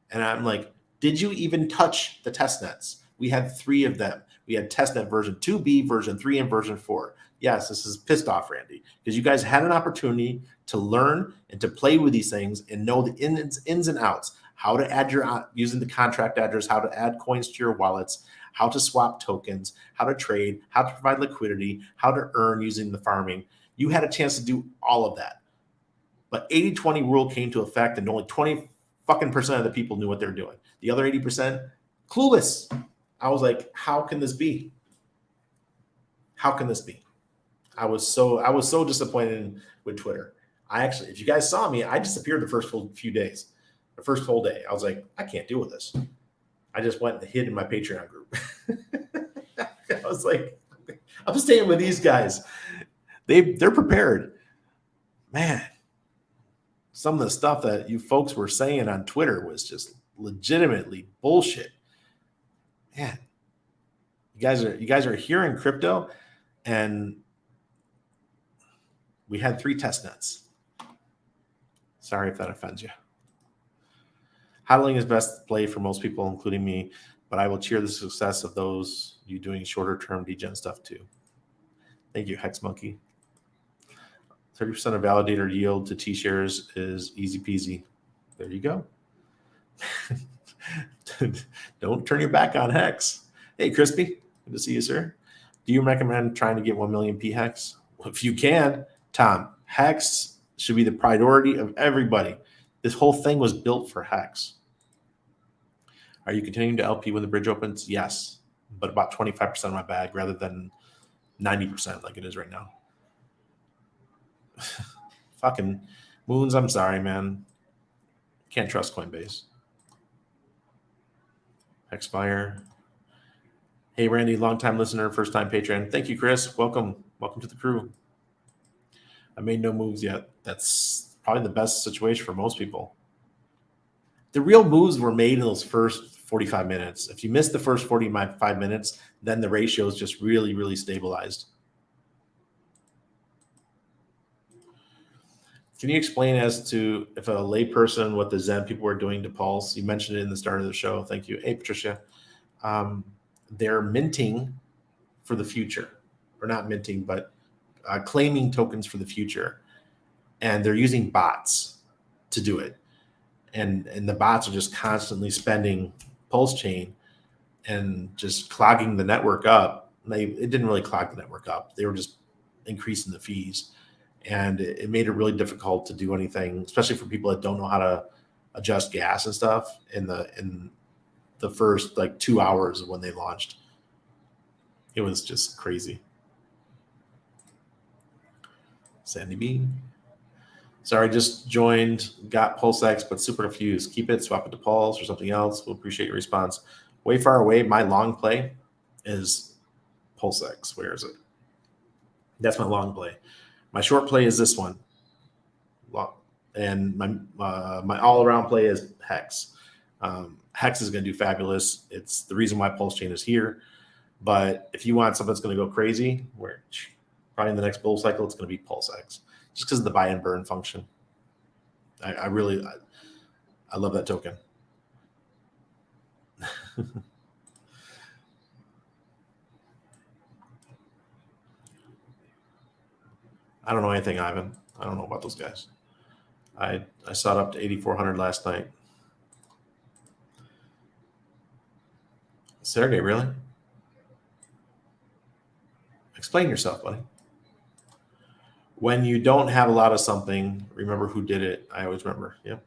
And I'm like, did you even touch the test nets? We had 3 of them. We had testnet version 2B, version 3, and version 4. Yes, this is pissed off, Randy, because you guys had an opportunity to learn and to play with these things and know the ins and outs, how to add using the contract address, how to add coins to your wallets, how to swap tokens, how to trade, how to provide liquidity, how to earn using the farming. You had a chance to do all of that. But 80-20 rule came to effect and only 20% of the people knew what they're doing. The other 80%, clueless. I was like, how can this be? How can this be? I was so disappointed with Twitter. If you guys saw me, I disappeared the first few days, the first full day. I was like, I can't deal with this. I just went and hid in my Patreon group. I was like, I'm staying with these guys. They're prepared. Man, some of the stuff that you folks were saying on Twitter was just legitimately bullshit. Man, you guys are hearing crypto, and we had 3 test nets. Sorry if that offends you. Hodling is best play for most people, including me, but I will cheer the success of those you doing shorter term degen stuff too. Thank you, Hex Monkey. 30% of validator yield to T-shares is easy peasy. There you go. Don't turn your back on Hex. Hey, Crispy, good to see you, sir. Do you recommend trying to get 1 million P Hex? Well, if you can, Tom, Hex should be the priority of everybody. This whole thing was built for Hex. Are you continuing to LP when the bridge opens? Yes, but about 25% of my bag rather than 90% like it is right now. Fucking Moons, I'm sorry, man. Can't trust Coinbase. Expire. Hey, Randy, longtime listener, first time Patreon. Thank you, Chris. Welcome to the crew. I made no moves yet. That's probably the best situation for most people. The real moves were made in those first 45 minutes. If you miss the first 45 minutes, then the ratio is just really, really stabilized. Can you explain as to if a layperson what the Zen people were doing to Pulse? You mentioned it in the start of the show. Thank you. Hey, Patricia. They're minting for the future, or not minting, but claiming tokens for the future. And they're using bots to do it. And the bots are just constantly spending Pulsechain and just clogging the network up. It didn't really clog the network up. They were just increasing the fees. And it made it really difficult to do anything, especially for people that don't know how to adjust gas and stuff in the first like 2 hours of when they launched. It was just crazy. Sandy B. Sorry, just joined, got PulseX, but super confused. Keep it, swap it to Pulse or something else. We'll appreciate your response. Way far away, my long play is PulseX. Where is it? That's my long play. My short play is this one. And my all-around play is Hex. Hex is going to do fabulous. It's the reason why Pulsechain is here. But if you want something that's going to go crazy, where probably in the next bull cycle, it's going to be PulseX, just because of the buy and burn function. I really, I love that token. I don't know anything, Ivan. I don't know about those guys. I saw it up to 8,400 last night. Sergey, really? Explain yourself, buddy. When you don't have a lot of something, remember who did it. I always remember. Yep.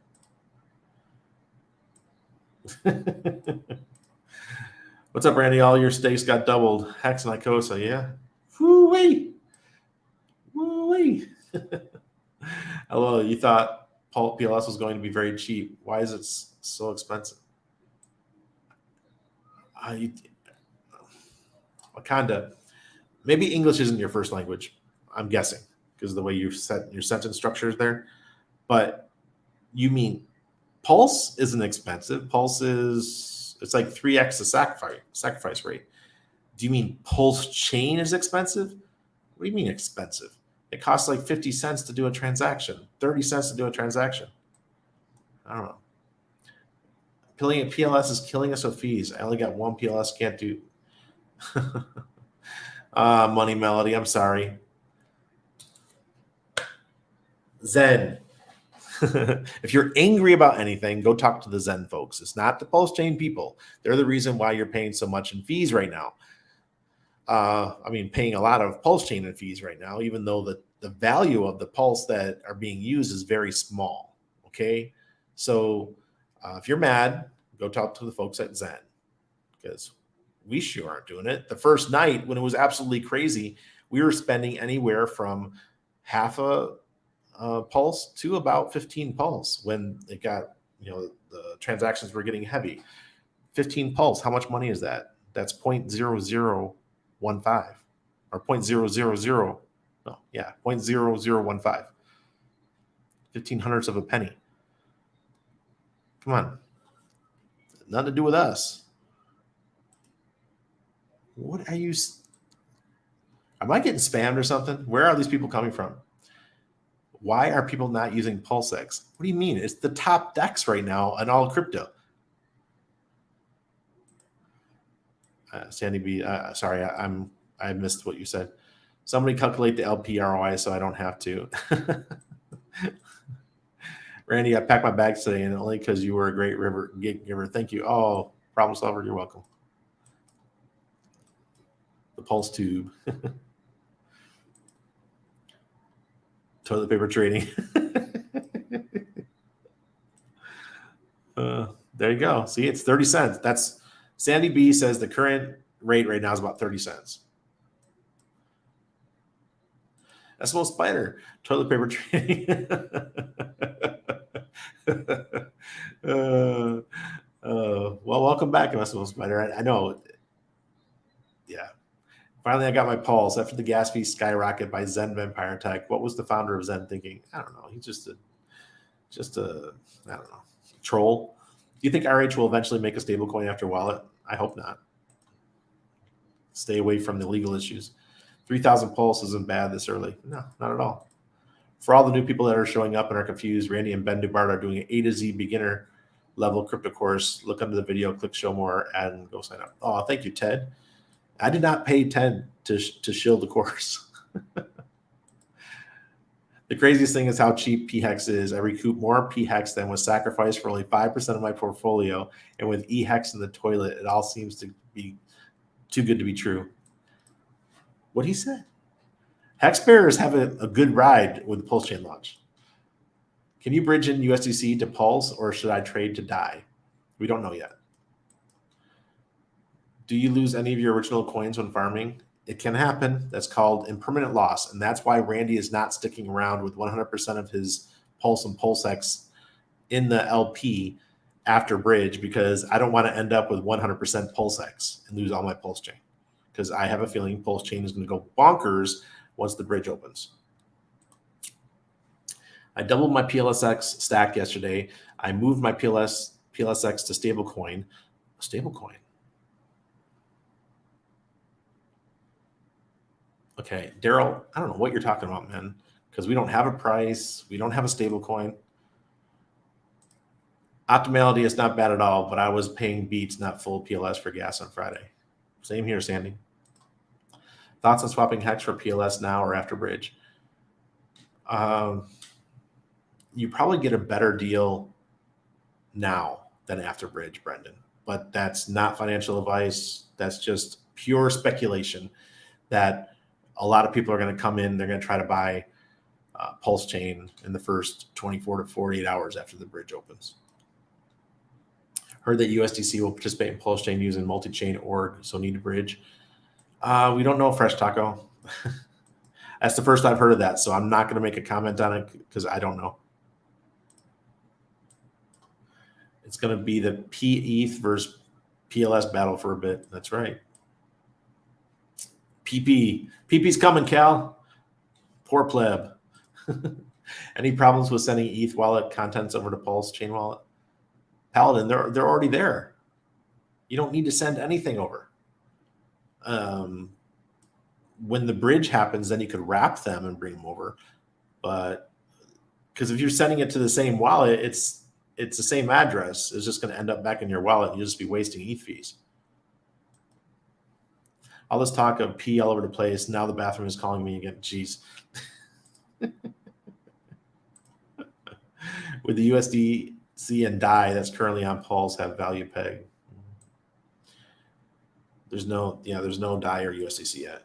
What's up, Randy? All your stakes got doubled. Hex and Icosa, yeah. Woo-wee. Woo-wee. Hello, you thought PLS was going to be very cheap. Why is it so expensive? Wakanda. Maybe English isn't your first language, I'm guessing, because of the way you've set your sentence structures there. But you mean Pulse isn't expensive. Pulse it's like 3x the sacrifice rate. Do you mean Pulsechain is expensive? What do you mean expensive? It costs like 50 cents to do a transaction, 30 cents to do a transaction. I don't know. PLS is killing us with fees. I only got one PLS, can't do. Money Melody, I'm sorry. Zen. If you're angry about anything, go talk to the Zen folks. It's not the Pulsechain people. They're the reason why you're paying so much in fees right now. I mean, paying a lot of Pulsechain in fees right now, even though the value of the Pulse that are being used is very small. Okay. So if you're mad, go talk to the folks at Zen, because we sure aren't doing it. The first night when it was absolutely crazy, we were spending anywhere from half a Pulse to about 15 Pulse when it got, the transactions were getting heavy. 15 Pulse, how much money is that? That's 0.0015 or 0.000, no, yeah, 0.0015. 15 hundredths of a penny. Come on. Nothing to do with us. What are you? Am I getting spammed or something? Where are these people coming from? Why are people not using PulseX? What do you mean? It's the top DEX right now on all crypto. Sandy B, sorry, I missed what you said. Somebody calculate the LP ROI so I don't have to. Randy, I packed my bags today, and only because you were a great gig giver. Thank you. Oh, problem solver. You're welcome. The Pulse tube. Toilet paper trading. There you go. See, it's 30 cents. That's Sandy B says the current rate right now is about 30 cents. Eskimo Spider, toilet paper trading. Well, welcome back, Eskimo Spider. I know. Yeah. Finally, I got my Pulse after the gas fee skyrocket by Zen Vampire Tech. What was the founder of Zen thinking? I don't know. He's just a I don't know, troll. Do you think RH will eventually make a stablecoin after wallet? I hope not. Stay away from the legal issues. 3,000 Pulse isn't bad this early. No, not at all. For all the new people that are showing up and are confused, Randy and Ben Dubart are doing an A to Z beginner level crypto course. Look under the video, click show more, and go sign up. Oh, thank you, Ted. I did not pay Ted to shill the course. The craziest thing is how cheap PHEX is. I recoup more PHEX than was sacrificed for only 5% of my portfolio. And with EHEX in the toilet, it all seems to be too good to be true. What he said. Hex bearers have a good ride with the Pulsechain launch. Can you bridge in USDC to Pulse, or should I trade to DAI? We don't know yet. Do you lose any of your original coins when farming? It can happen. That's called impermanent loss. And that's why Randy is not sticking around with 100% of his Pulse and PulseX in the LP after bridge, because I don't want to end up with 100% PulseX and lose all my Pulsechain, because I have a feeling Pulsechain is going to go bonkers once the bridge opens. I doubled my PLSX stack yesterday. I moved my PLSX to stablecoin. Stablecoin. Okay, Daryl, I don't know what you're talking about, man, because we don't have a price. We don't have a stable coin. Optimality is not bad at all, but I was paying beats, not full PLS for gas on Friday. Same here, Sandy. Thoughts on swapping Hex for PLS now or after bridge? You probably get a better deal now than after bridge, Brendan. But that's not financial advice. That's just pure speculation that a lot of people are going to come in. They're going to try to buy Pulsechain in the first 24 to 48 hours after the bridge opens. Heard that USDC will participate in Pulsechain using multi-chain org, so need a bridge. We don't know, Fresh Taco. That's the first I've heard of that, so I'm not going to make a comment on it because I don't know. It's going to be the P-ETH versus PLS battle for a bit. That's right. PP. PP's coming, Cal. Poor pleb. Any problems with sending ETH wallet contents over to Pulse Chain wallet? Paladin, they're already there. You don't need to send anything over. When the bridge happens, then you could wrap them and bring them over. But because if you're sending it to the same wallet, it's the same address. It's just going to end up back in your wallet. You'll just be wasting ETH fees. All this talk of pee all over the place. Now the bathroom is calling me again. Jeez. With the USDC and DAI that's currently on Pulse have value peg. There's no DAI or USDC yet.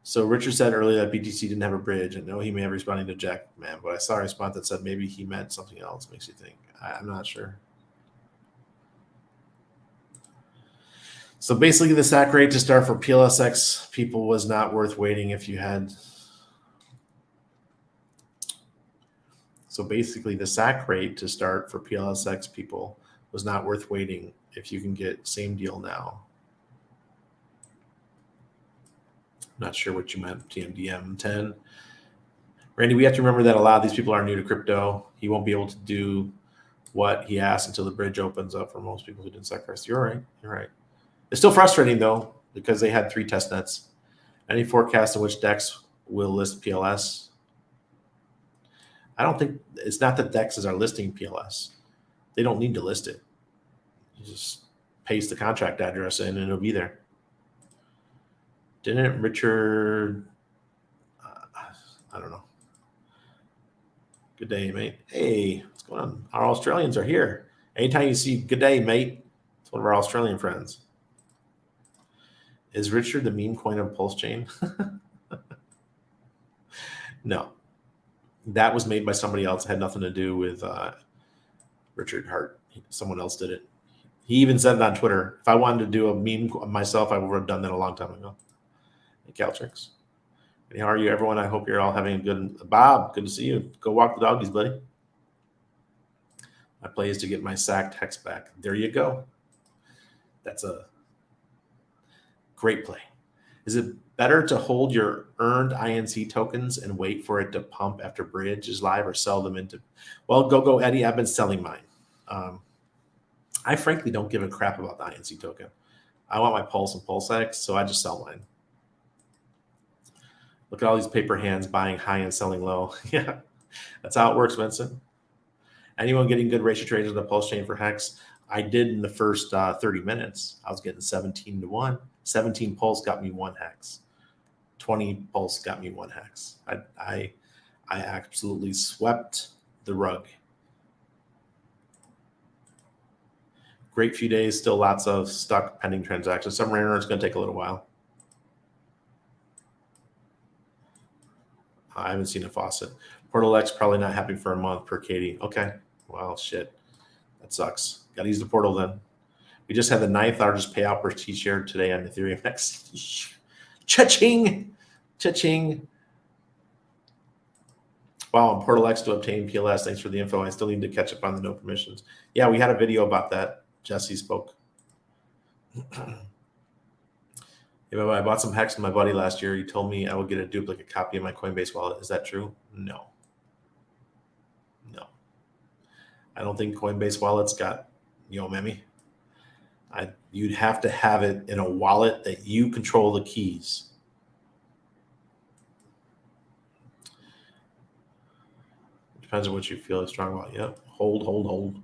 So Richard said earlier that BTC didn't have a bridge. I know he may have responded to Jack, man, but I saw a response that said maybe he meant something else. Makes you think. I'm not sure. So basically the SAC rate to start for PLSX people was not worth waiting if you had. So basically the SAC rate to start for PLSX people was not worth waiting if you can get same deal now. Not sure what you meant, TMDM 10. Randy, we have to remember that a lot of these people are new to crypto. He won't be able to do what he asked until the bridge opens up for most people who didn't sacrifice. You're right. You're right. It's still frustrating, though, because they had 3 test nets. Any forecast in which DEX will list PLS? I don't think it's not that dexes are listing PLS. They don't need to list it. You just paste the contract address in and it'll be there. Didn't Richard, I don't know. Good day, mate. Hey, what's going on? Our Australians are here. Anytime you see good day, mate, it's one of our Australian friends. Is Richard the meme coin of Pulsechain? No. That was made by somebody else. It had nothing to do with Richard Hart. Someone else did it. He even said it on Twitter. If I wanted to do a meme myself, I would have done that a long time ago. Hey, Caltrix. Hey, how are you, everyone? I hope you're all having a good. Bob, good to see you. Go walk the doggies, buddy. My play is to get my sacked hex back. There you go. That's a great play. Is it better to hold your earned INC tokens and wait for it to pump after bridge is live or sell them into? Well, go Eddie. I've been selling mine. I frankly don't give a crap about the INC token. I want my Pulse and PulseX, so I just sell mine. Look at all these paper hands buying high and selling low. Yeah, that's how it works, Vincent. Anyone getting good ratio trades on the Pulse chain for Hex? I did in the first 30 minutes. I was getting 17 to 1. 17 Pulse got me 1 Hex. 20 Pulse got me 1 Hex. I absolutely swept the rug. Great few days, still lots of stuck pending transactions. Some rare it's going to take a little while. I haven't seen a faucet. Portal X probably not happening for a month per Katie. Okay. Well, shit. That sucks. Got to use the portal then. We just had the 9th largest payout per T-share today on Ethereum X. Cha-ching! Cha-ching! Wow, on Portal X to obtain PLS. Thanks for the info. I still need to catch up on the no permissions. Yeah, we had a video about that. Jesse spoke. Yeah, I bought some Hex from my buddy last year. He told me I would get a duplicate copy of my Coinbase wallet. Is that true? No. No. I don't think Coinbase wallet's got Memi. You'd have to have it in a wallet that you control the keys. Depends on what you feel is strong about. Yep. Hold.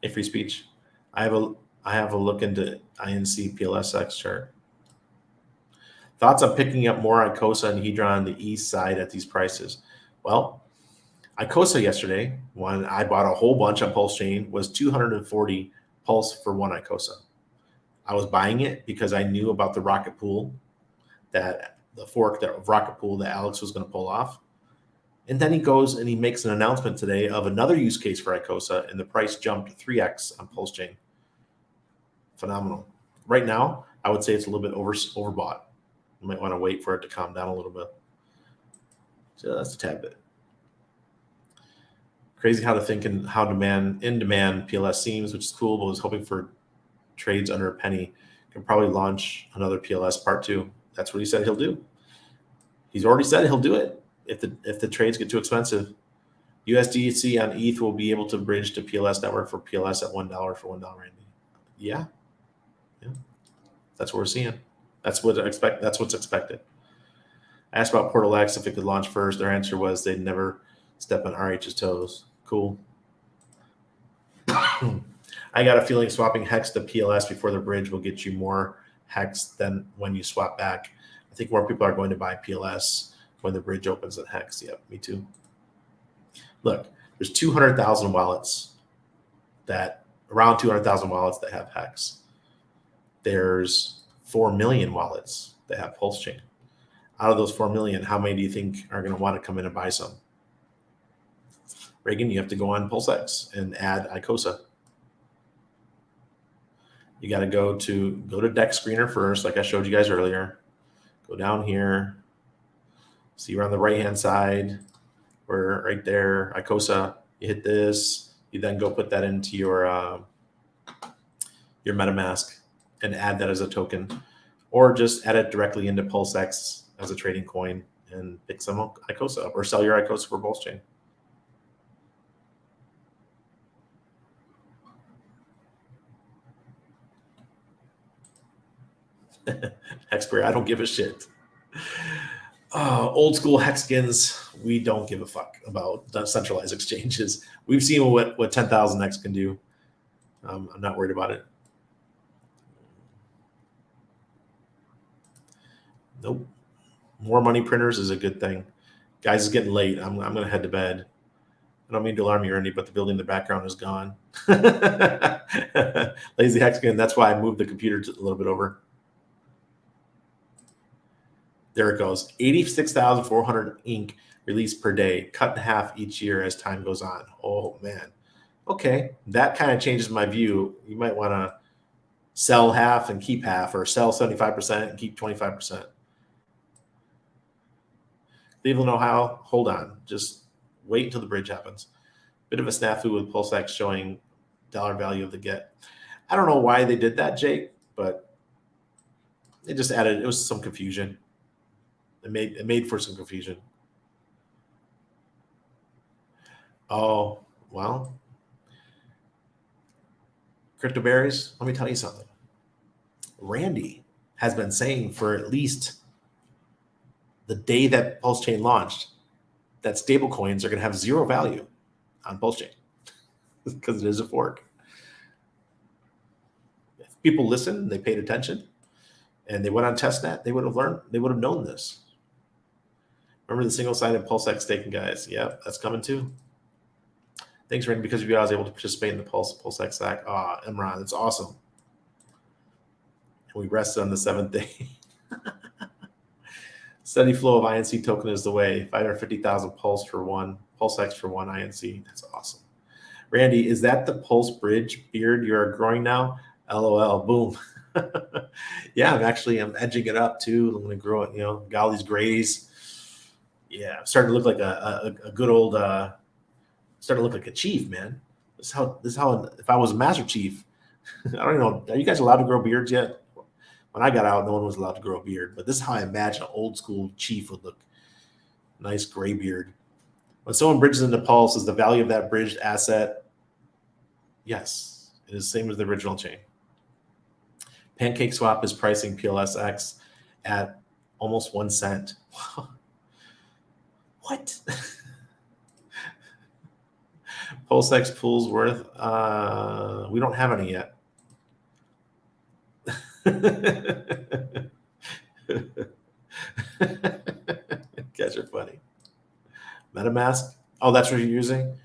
Hey, free speech. I have a look into INC PLSX chart. Thoughts on picking up more ICOSA and Hedron on the east side at these prices? Well, ICOSA yesterday, when I bought a whole bunch on Pulsechain, was 240 Pulse for one ICOSA. I was buying it because I knew about the rocket pool, that the fork of rocket pool that Alex was going to pull off. And then he goes and he makes an announcement today of another use case for ICOSA, and the price jumped 3x on Pulsechain. Phenomenal. Right now, I would say it's a little bit overbought. You might want to wait for it to calm down a little bit. Just a tad bit. Crazy how to think and how in demand PLS seems, which is cool, but was hoping for trades under a penny. Can probably launch another PLS part 2. That's what he said he'll do. He's already said he'll do it if the trades get too expensive. USDC on ETH will be able to bridge to PLS network for PLS at $1 for $1, Randy. Yeah. That's what we're seeing. That's what's expected. I asked about Portal X if it could launch first. Their answer was they'd never step on RH's toes. Cool. I got a feeling swapping Hex to PLS before the bridge will get you more Hex than when you swap back. I think more people are going to buy PLS when the bridge opens than Hex. Yep, me too. Look, there's 200,000 wallets around 200,000 wallets that have Hex. There's 4 million wallets that have Pulsechain. Out of those 4 million, how many do you think are going to want to come in and buy some? Reagan, you have to go on PulseX and add ICOSA. You got to go to Dex Screener first, like I showed you guys earlier. Go down here. See, we're on the right-hand side. We're right there, ICOSA. You hit this. You then go put that into your MetaMask and add that as a token, or just add it directly into PulseX as a trading coin and pick some ICOSA up, or sell your ICOSA for Pulsechain. Expire, I don't give a shit. Old school Hexkins, we don't give a fuck about centralized exchanges. We've seen what 10,000 X can do. I'm not worried about it. Nope. More money printers is a good thing. Guys, it's getting late. I'm going to head to bed. I don't mean to alarm you, Ernie, but the building in the background is gone. Lazy Hexkin, that's why I moved the computer a little bit over. There it goes. 86,400 ink released per day, cut in half each year as time goes on. Oh, man. Okay, that kind of changes my view. You might want to sell half and keep half, or sell 75% and keep 25%. Cleveland, Ohio, hold on. Just wait until the bridge happens. Bit of a snafu with PulseX showing dollar value of the get. I don't know why they did that, Jake, but it just added, it was some confusion. It made for some confusion. Oh, well. Crypto berries, let me tell you something. Randy has been saying for at least the day that Pulsechain launched that stable coins are going to have zero value on Pulsechain because it is a fork. If people listened, they paid attention, and they went on testnet, they would have known this. Remember the single-sided PulseX staking, guys? Yep, that's coming too. Thanks, Randy, because of you, I was able to participate in the PulseX stack. Imran, that's awesome. And we rested on the 7th day. Steady flow of INC token is the way. 550,000 PulseX for one INC. That's awesome. Randy, is that the Pulse Bridge beard you're growing now? LOL. Boom. Yeah, I'm edging it up too. I'm going to grow it. Got all these grays. Yeah, I'm starting to look like a good old. Starting to look like a chief, man. This is how. If I was a Master Chief, I don't even know. Are you guys allowed to grow beards yet? When I got out, no one was allowed to grow a beard. But this is how I imagine an old school chief would look. Nice gray beard. When someone bridges into Pulse, is the value of that bridged asset? Yes, it is the same as the original chain. PancakeSwap is pricing PLSX at almost 1 cent. What? PulseX pools worth. We don't have any yet. Guys are funny. MetaMask. Oh, that's what you're using,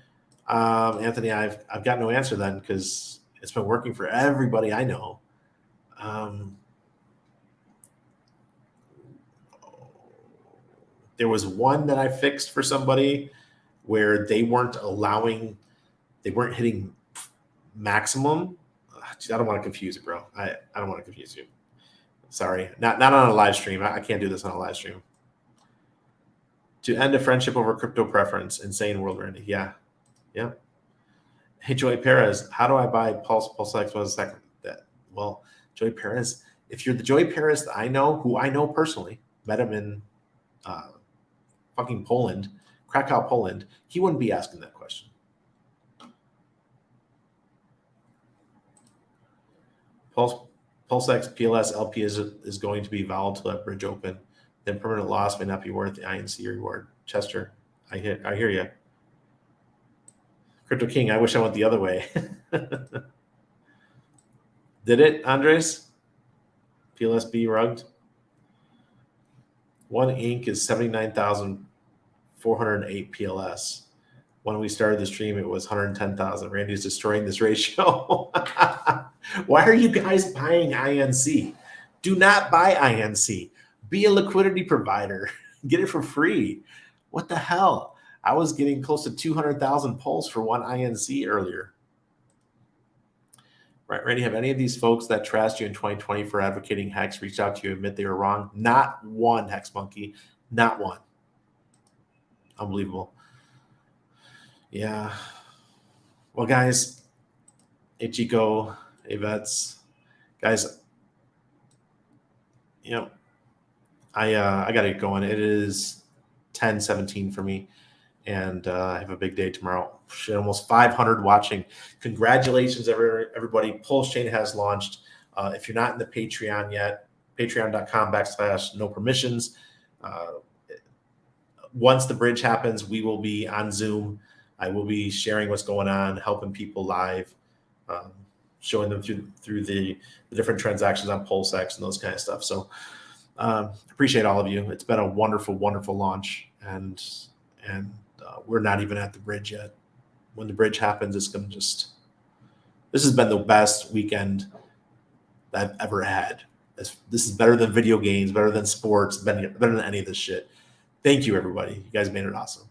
Anthony. I've got no answer then because it's been working for everybody I know. There was one that I fixed for somebody where they weren't hitting maximum. I don't want to confuse you, bro. I don't want to confuse you. Sorry, not on a live stream. I can't do this on a live stream. To end a friendship over crypto preference, insane world, Randy. Yeah. Hey, Joey Perez, how do I buy PulseX? Was a second that. Well, Joey Perez, if you're the Joey Perez that I know, who I know personally, met him in fucking Poland, Krakow, Poland, he wouldn't be asking that question. PulseX PLS LP is going to be volatile at bridge open. Then permanent loss may not be worth the INC reward. Chester, I hear you. Crypto King, I wish I went the other way. Did it, Andres? PLSB rugged. One ink is 79,408 PLS. When we started the stream, it was 110,000. Randy's destroying this ratio. Why are you guys buying INC? Do not buy INC. Be a liquidity provider. Get it for free. What the hell? I was getting close to 200,000 pulse for one INC earlier. Right, Randy, have any of these folks that trashed you in 2020 for advocating Hex reached out to you and admit they were wrong? Not one, Hex Monkey. Not one. Unbelievable. Yeah. Well, guys, Ichiko, Avets, guys, I got to get going. It is 10:17 for me, and I have a big day tomorrow. Shit, almost 500 watching. Congratulations, everybody. Pulsechain has launched. If you're not in the Patreon yet, patreon.com/no permissions. Once the bridge happens, we will be on Zoom. I will be sharing what's going on, helping people live, showing them through the different transactions on PulseX and those kind of stuff. So appreciate all of you. It's been a wonderful, wonderful launch, and we're not even at the bridge yet. When the bridge happens, it's going to this has been the best weekend that I've ever had. This is better than video games, better than sports, better than any of this shit. Thank you, everybody. You guys made it awesome.